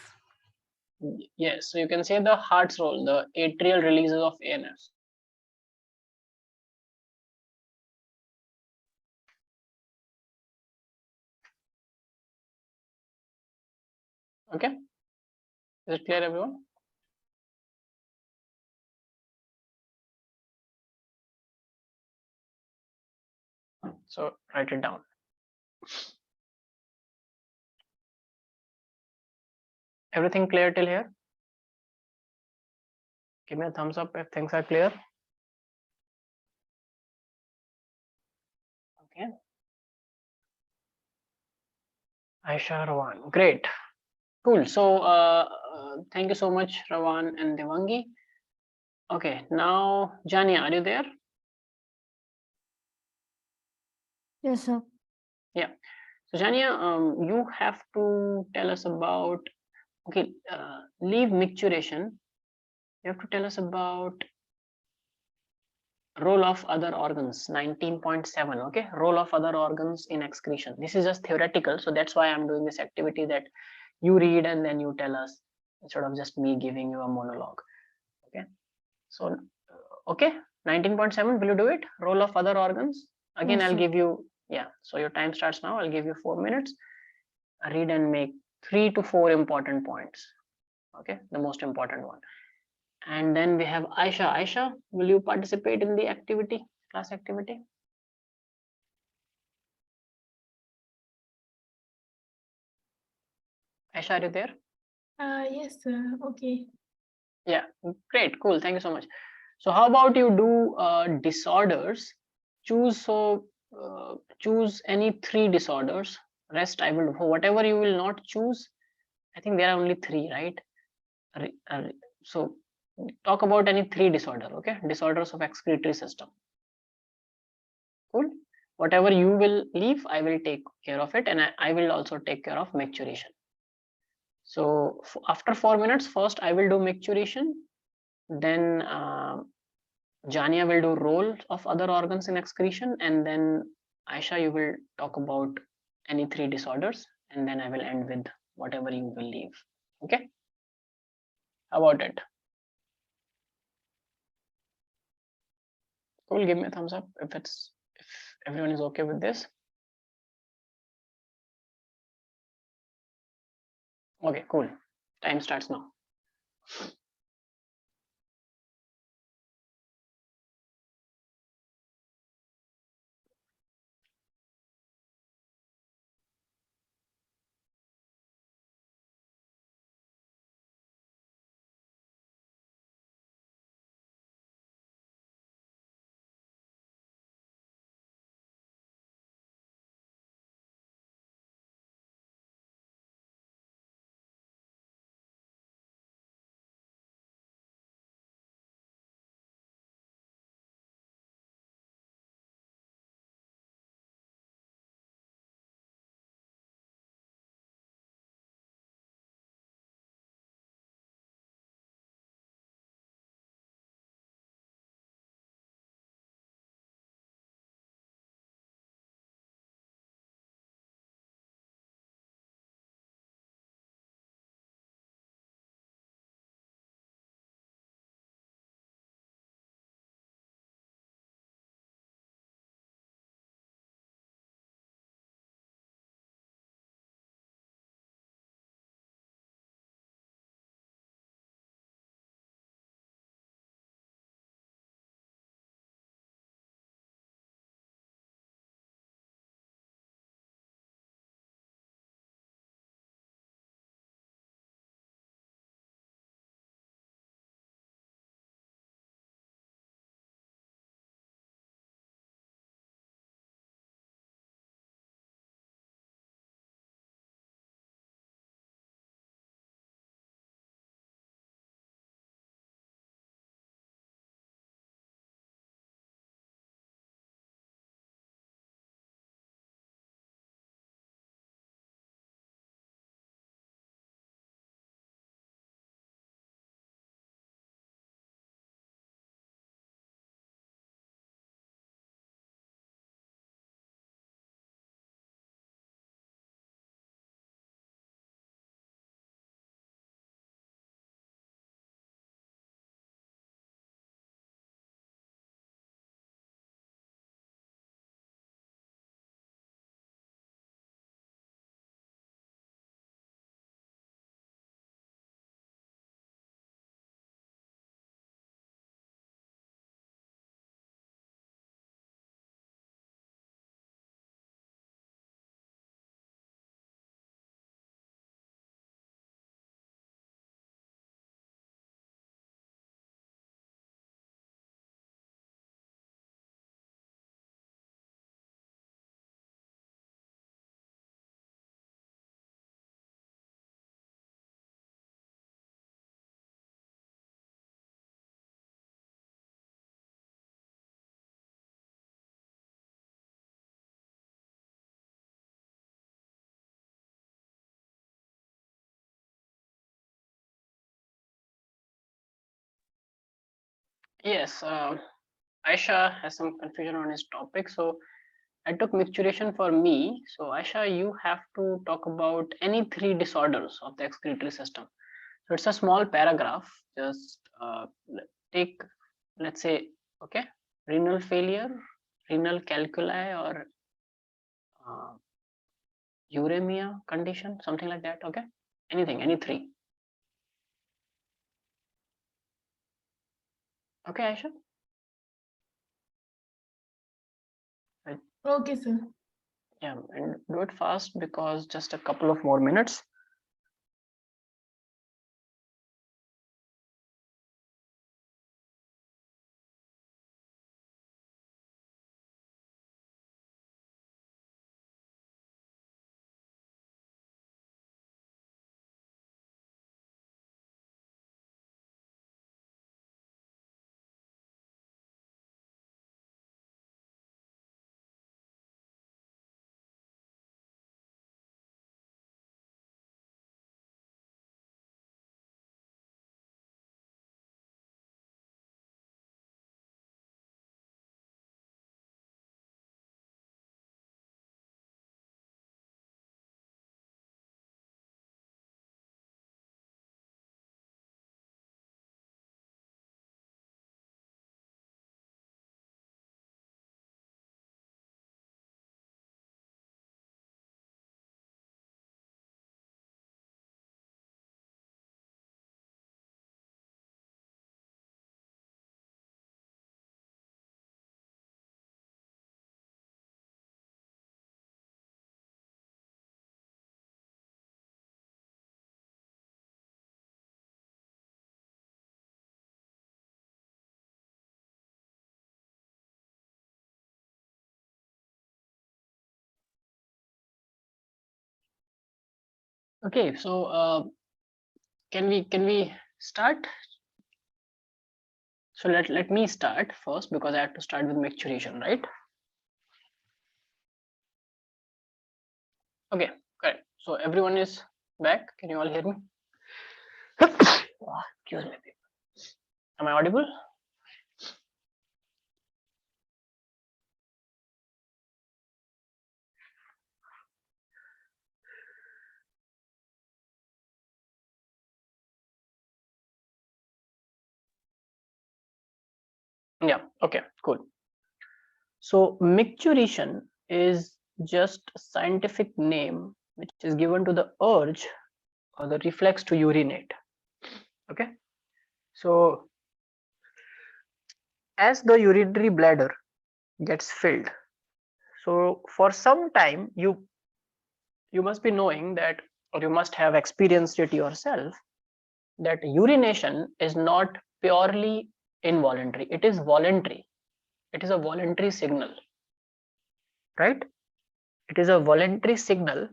Yes, so you can say the heart's role, the atrial releases of ANF. Okay, is it clear, everyone? So write it down. Everything clear till here? Give me a thumbs up if things are clear. Okay. Aisha, Rawan, great, cool. So thank you so much, Rawan and Devangi. Okay, now Jania, are you there? Yes, sir. Yeah. So Jania, you have to tell us about, okay, leave micturition. You have to tell us about role of other organs, 19.7. Okay, role of other organs in excretion. This is just theoretical, so that's why I'm doing this activity, that you read and then you tell us instead of just me giving you a monologue. Okay, so okay, 19.7, will you do it? Role of other organs. Again, Yes, I'll sir. give you, yeah, so your time starts now. I'll give you 4 minutes. Read and make 3 to 4 important points. Okay, the most important one. And then we have Aisha. Aisha, will you participate in the activity, class activity? Aisha, are you there? Yes, sir. Okay. Yeah, great, cool. Thank you so much. So how about you do disorders? Choose choose any 3 disorders. Rest I will, for whatever you will not choose. I think there are only 3, right? So talk about any 3 disorder. Okay, disorders of excretory system. Cool. Whatever you will leave, I will take care of it, and I will also take care of micturition. So after 4 minutes, first I will do micturition, then Jania will do role of other organs in excretion, and then Aisha, you will talk about any 3 disorders, and then I will end with whatever you will leave. Okay, how about it? Cool, give me a thumbs up if everyone is okay with this. Okay, cool. Time starts now. Yes, Aisha has some confusion on his topic. So I took micturition for me. So Aisha, you have to talk about any 3 disorders of the excretory system. So it's a small paragraph. Just take, let's say, okay, renal failure, renal calculi, or uremia condition, something like that. Okay, anything, any 3. Okay, Aisha. Okay, sir. Yeah, and do it fast because just a couple of more minutes. Okay, so can we start? So let me start first because I have to start with micturition, right? Okay, correct. So everyone is back. Can you all hear me? Excuse me. Am I audible? Yeah. Okay. Cool. So micturition is just a scientific name which is given to the urge or the reflex to urinate. Okay. So as the urinary bladder gets filled, so for some time you must be knowing that, or you must have experienced it yourself, that urination is not purely involuntary, it is voluntary. It is a voluntary signal, right? It is a voluntary signal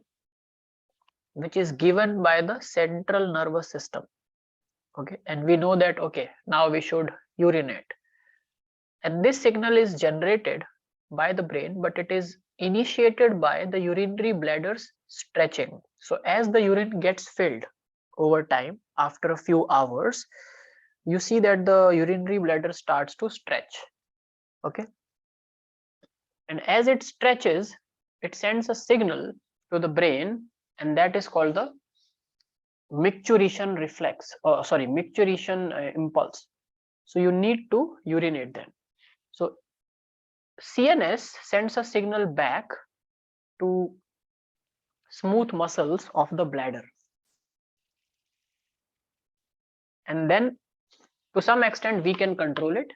which is given by the central nervous system. Okay, and we know that, okay, now we should urinate, and this signal is generated by the brain, but it is initiated by the urinary bladder's stretching. So as the urine gets filled over time, after a few hours, you see that the urinary bladder starts to stretch. Okay, and as it stretches, it sends a signal to the brain, and that is called the micturition reflex, sorry, micturition impulse. So you need to urinate then. So CNS sends a signal back to smooth muscles of the bladder, and then to some extent we can control it,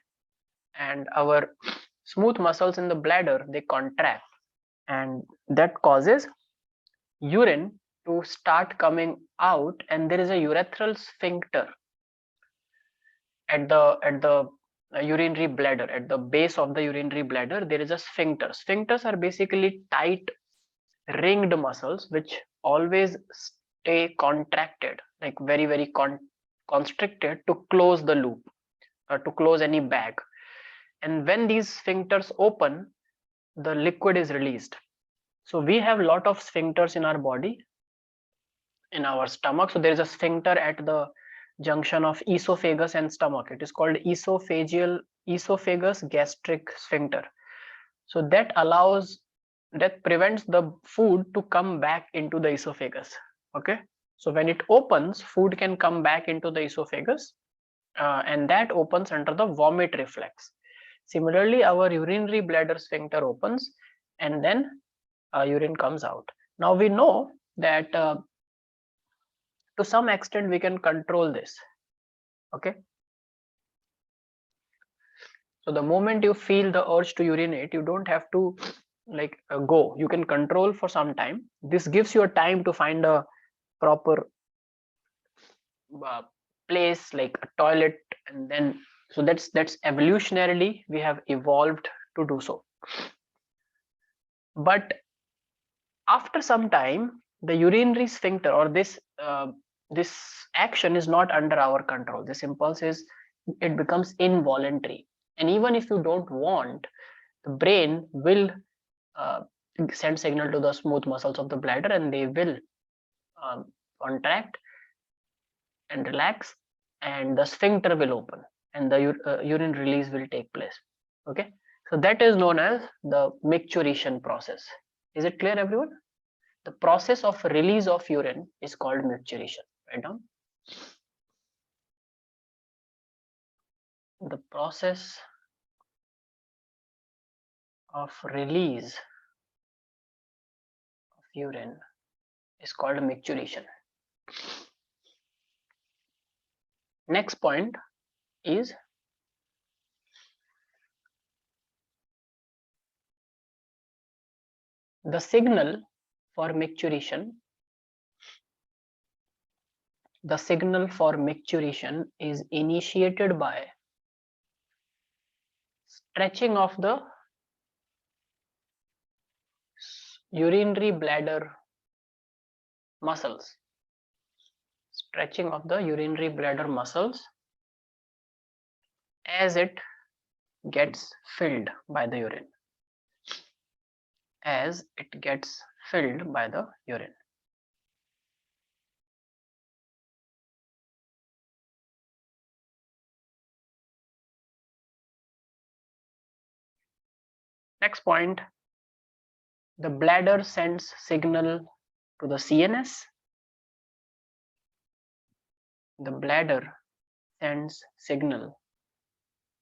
and our smooth muscles in the bladder, they contract, and that causes urine to start coming out, and there is a urethral sphincter at the urinary bladder. At the base of the urinary bladder there is a sphincter. Sphincters are basically tight ringed muscles which always stay contracted, like very constricted, to close the loop or to close any bag. And when these sphincters open, the liquid is released. So we have a lot of sphincters in our body, in our stomach. So there is a sphincter at the junction of esophagus and stomach. It is called esophagus gastric sphincter. So that prevents the food to come back into the esophagus. Okay, so when it opens, food can come back into the esophagus, and that opens under the vomit reflex. Similarly, our urinary bladder sphincter opens, and then urine comes out. Now we know that to some extent we can control this. Okay, so the moment you feel the urge to urinate, you don't have to go. You can control for some time. This gives you a time to find a proper place like a toilet, and then so that's evolutionarily we have evolved to do so. But after some time, the urinary sphincter, or this action is not under our control. This impulse it becomes involuntary, and even if you don't want, the brain will send signal to the smooth muscles of the bladder, and they will contract and relax, and the sphincter will open, and the urine release will take place. Okay, so that is known as the micturition process. Is it clear, everyone? The process of release of urine is called micturition. Write down. The process of release of urine is called micturition. Next point is the signal for micturition. The signal for micturition is initiated by stretching of the urinary bladder muscles. Stretching of the urinary bladder muscles as it gets filled by the urine. As it gets filled by the urine. Next point, the bladder sends signal to the CNS. The bladder sends signal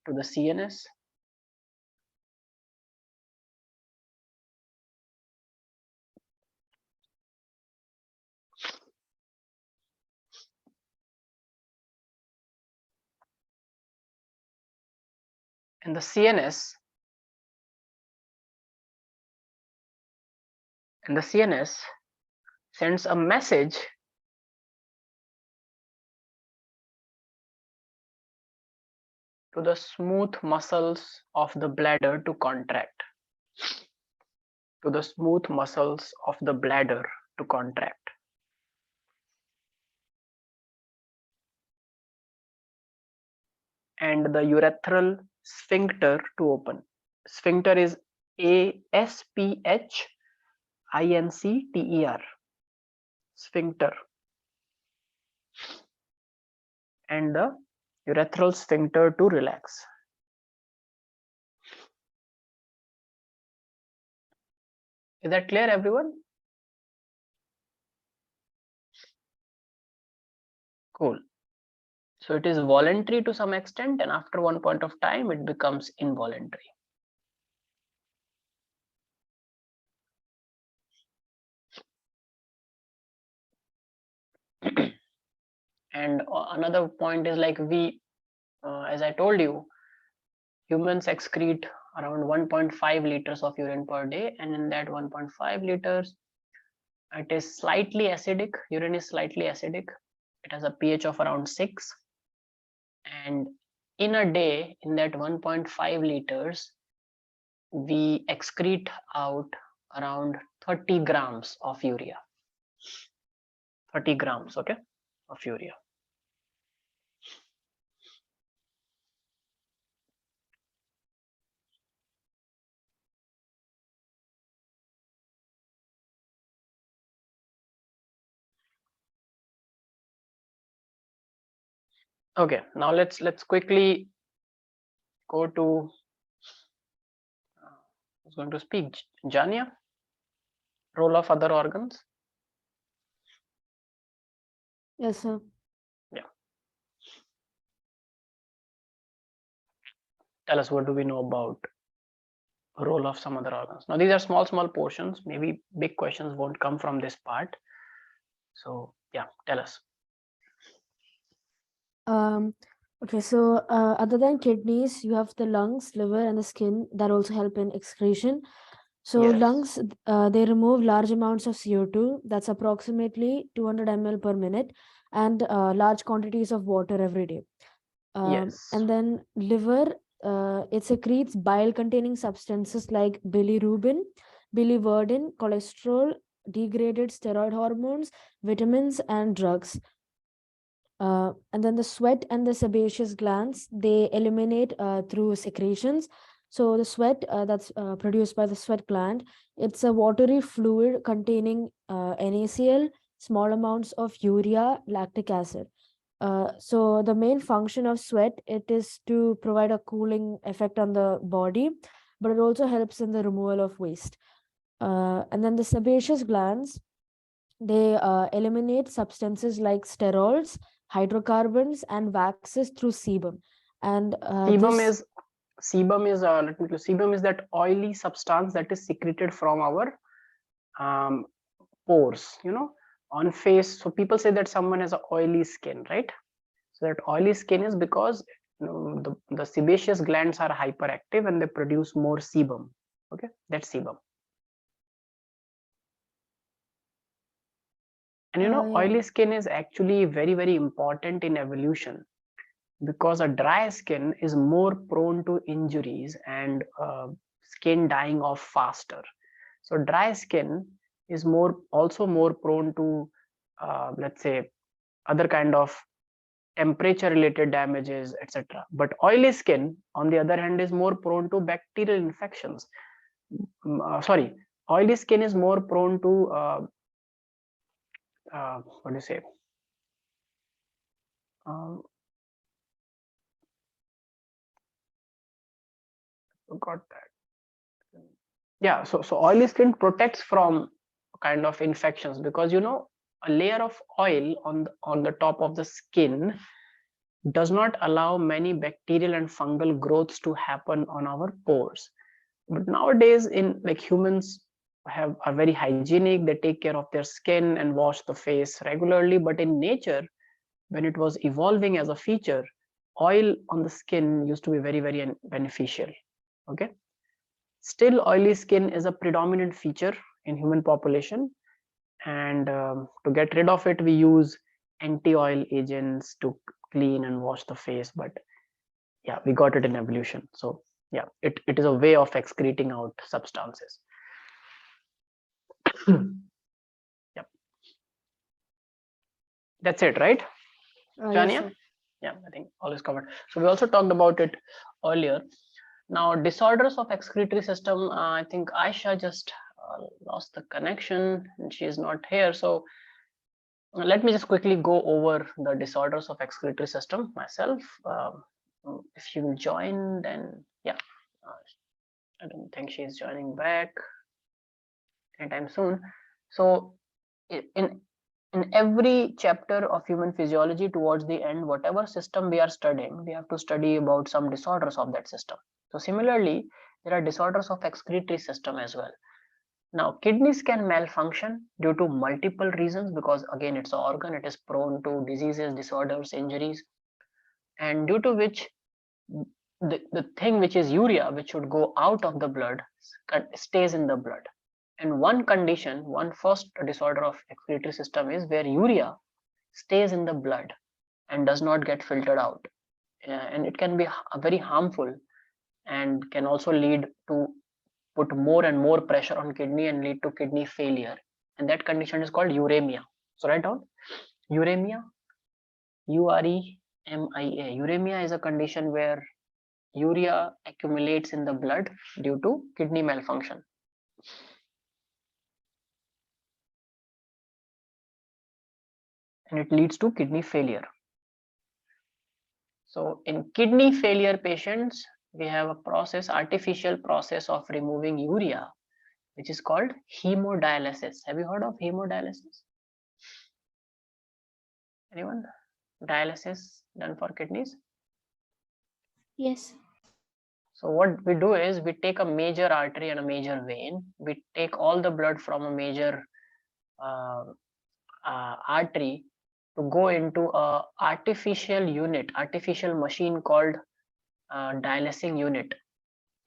to the CNS. And the CNS sends a message to the smooth muscles of the bladder to contract. To the smooth muscles of the bladder to contract. And the urethral sphincter to open. Sphincter is ASPHINCTER. Sphincter. And the urethral sphincter to relax. Is that clear, everyone? Cool. So it is voluntary to some extent, and after one point of time, it becomes involuntary. And another point is like as I told you, humans excrete around 1.5 liters of urine per day, and in that 1.5 liters, it is slightly acidic. Urine is slightly acidic. It has a pH of around 6. And in a day, in that 1.5 liters, we excrete out around 30 grams of urea. 30 grams, okay, of urea. Okay, now let's quickly go to who's going to speak. Jania, role of other organs. Yes, sir. Tell us, what do we know about role of some other organs? Now these are small portions, maybe big questions won't come from this part, so yeah, tell us. Okay, so other than kidneys, you have the lungs, liver, and the skin that also help in excretion. So Yes. lungs, they remove large amounts of CO2, that's approximately 200 ml per minute, and large quantities of water every day. Yes. And then liver, it secretes bile-containing substances like bilirubin, biliverdin, cholesterol, degraded steroid hormones, vitamins, and drugs. And then the sweat and the sebaceous glands, they eliminate through secretions. So the sweat that's produced by the sweat gland, it's a watery fluid containing NaCl, small amounts of urea, lactic acid. So the main function of sweat, it is to provide a cooling effect on the body, but it also helps in the removal of waste. And then the sebaceous glands, they eliminate substances like sterols, hydrocarbons, and waxes through sebum. And Sebum is that oily substance that is secreted from our pores, on face. So people say that someone has a oily skin, right? So that oily skin is because the sebaceous glands are hyperactive and they produce more sebum. Okay, that's sebum. And Yeah. oily skin is actually very important in evolution, because a dry skin is more prone to injuries and skin dying off faster. So dry skin is also more prone to let's say other kind of temperature related damages, etc. But oily skin on the other hand is more prone to bacterial infections. Sorry, oily skin is more prone to what do you say, forgot that. Yeah, so oily skin protects from kind of infections, because a layer of oil on the top of the skin does not allow many bacterial and fungal growths to happen on our pores. But nowadays, in like humans are very hygienic, they take care of their skin and wash the face regularly. But in nature, when it was evolving as a feature, oil on the skin used to be very beneficial. Okay, still oily skin is a predominant feature in human population, and to get rid of it we use anti-oil agents to clean and wash the face. But yeah, we got it in evolution. So yeah, it is a way of excreting out substances. Yep, that's it, right, Yes, Jania? sir. Yeah, I think all is covered. So we also talked about it earlier. Now, disorders of excretory system, I think Aisha just lost the connection and she is not here. So let me just quickly go over the disorders of excretory system myself. If you will join, then yeah. I don't think she is joining back anytime soon. So in every chapter of human physiology towards the end, whatever system we are studying, we have to study about some disorders of that system. So similarly, there are disorders of excretory system as well. Now, kidneys can malfunction due to multiple reasons, because again, it's an organ, it is prone to diseases, disorders, injuries, and due to which the thing which is urea, which should go out of the blood, stays in the blood. And one first disorder of excretory system is where urea stays in the blood and does not get filtered out. And it can be very harmful and can also lead to put more and more pressure on kidney and lead to kidney failure. And that condition is called uremia. So write down uremia, uremia. Uremia is a condition where urea accumulates in the blood due to kidney malfunction. And it leads to kidney failure. So in kidney failure patients, we have a process, artificial process of removing urea, which is called hemodialysis. Have you heard of hemodialysis? Anyone? Dialysis done for kidneys? Yes. So what we do is we take a major artery and a major vein. We take all the blood from a major artery to go into a artificial unit, artificial machine called dialysing unit.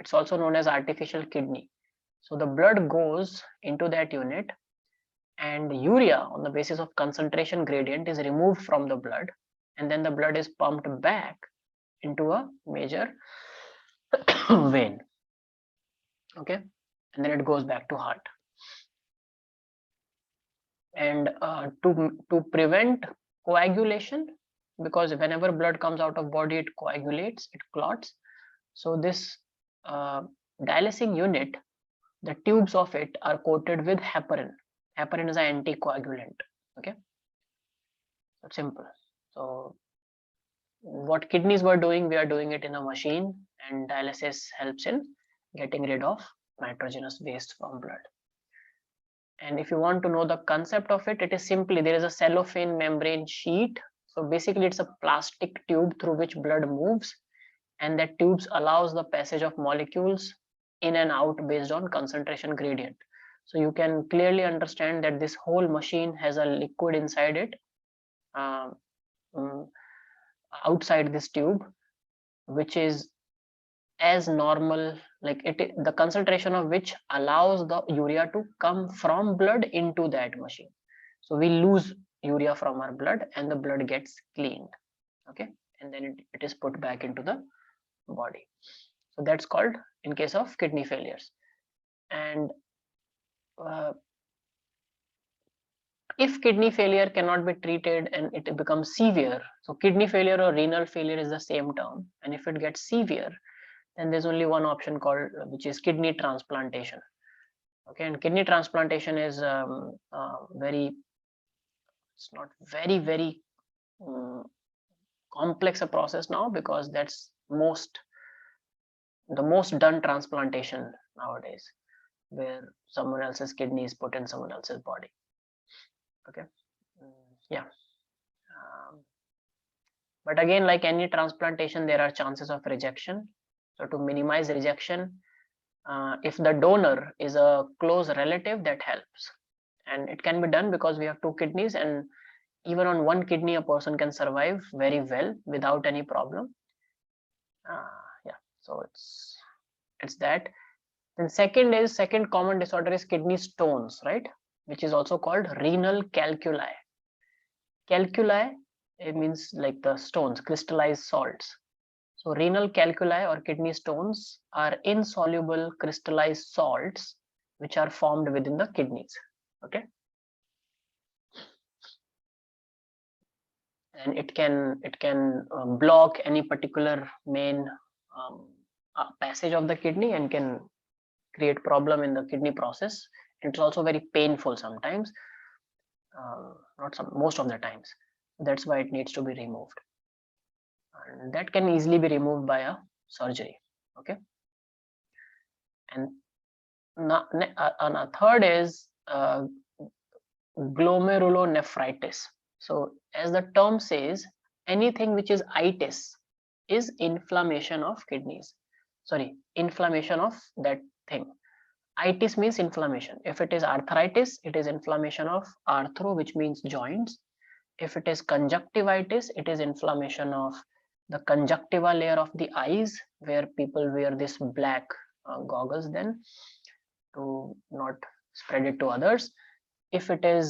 It's also known as artificial kidney. So the blood goes into that unit, and urea on the basis of concentration gradient is removed from the blood, and then the blood is pumped back into a major vein. Okay, and then it goes back to heart. And to prevent coagulation, because whenever blood comes out of body, it coagulates, it clots. So this dialysing unit, the tubes of it are coated with heparin. Heparin is an anticoagulant. Okay, that's simple. So what kidneys were doing, we are doing it in a machine, and dialysis helps in getting rid of nitrogenous waste from blood. And if you want to know the concept of it, it is simply there is a cellophane membrane sheet. So basically it's a plastic tube through which blood moves, and that tubes allows the passage of molecules in and out based on concentration gradient. So you can clearly understand that this whole machine has a liquid inside it, outside this tube, which is as normal, like the concentration of which allows the urea to come from blood into that machine. So we lose urea from our blood and the blood gets cleaned. Okay, and then it is put back into the body. So that's called in case of kidney failures. And if kidney failure cannot be treated and it becomes severe, so kidney failure or renal failure is the same term, and if it gets severe, then there's only one option called, which is kidney transplantation. Okay, and kidney transplantation is it's not very complex a process now, because that's the most done transplantation nowadays, where someone else's kidney is put in someone else's body. Okay, yeah. But again, like any transplantation, there are chances of rejection. So to minimize rejection, if the donor is a close relative, that helps. And it can be done because we have two kidneys, and even on one kidney, a person can survive very well without any problem. Yeah, so it's that. Then second common disorder is kidney stones, right? Which is also called renal calculi. Calculi, it means like the stones, crystallized salts. So renal calculi or kidney stones are insoluble crystallized salts which are formed within the kidneys. Okay, and it can block any particular main passage of the kidney and can create problem in the kidney process. It's also very painful sometimes, most of the times. That's why it needs to be removed, and that can easily be removed by a surgery. Okay, and a third is glomerulonephritis. So as the term says, anything which is itis is inflammation of kidneys. Sorry, inflammation of that thing. Itis means inflammation. If it is arthritis, it is inflammation of arthro, which means joints. If it is conjunctivitis, it is inflammation of the conjunctiva layer of the eyes, where people wear this black goggles then to not spread it to others. If it is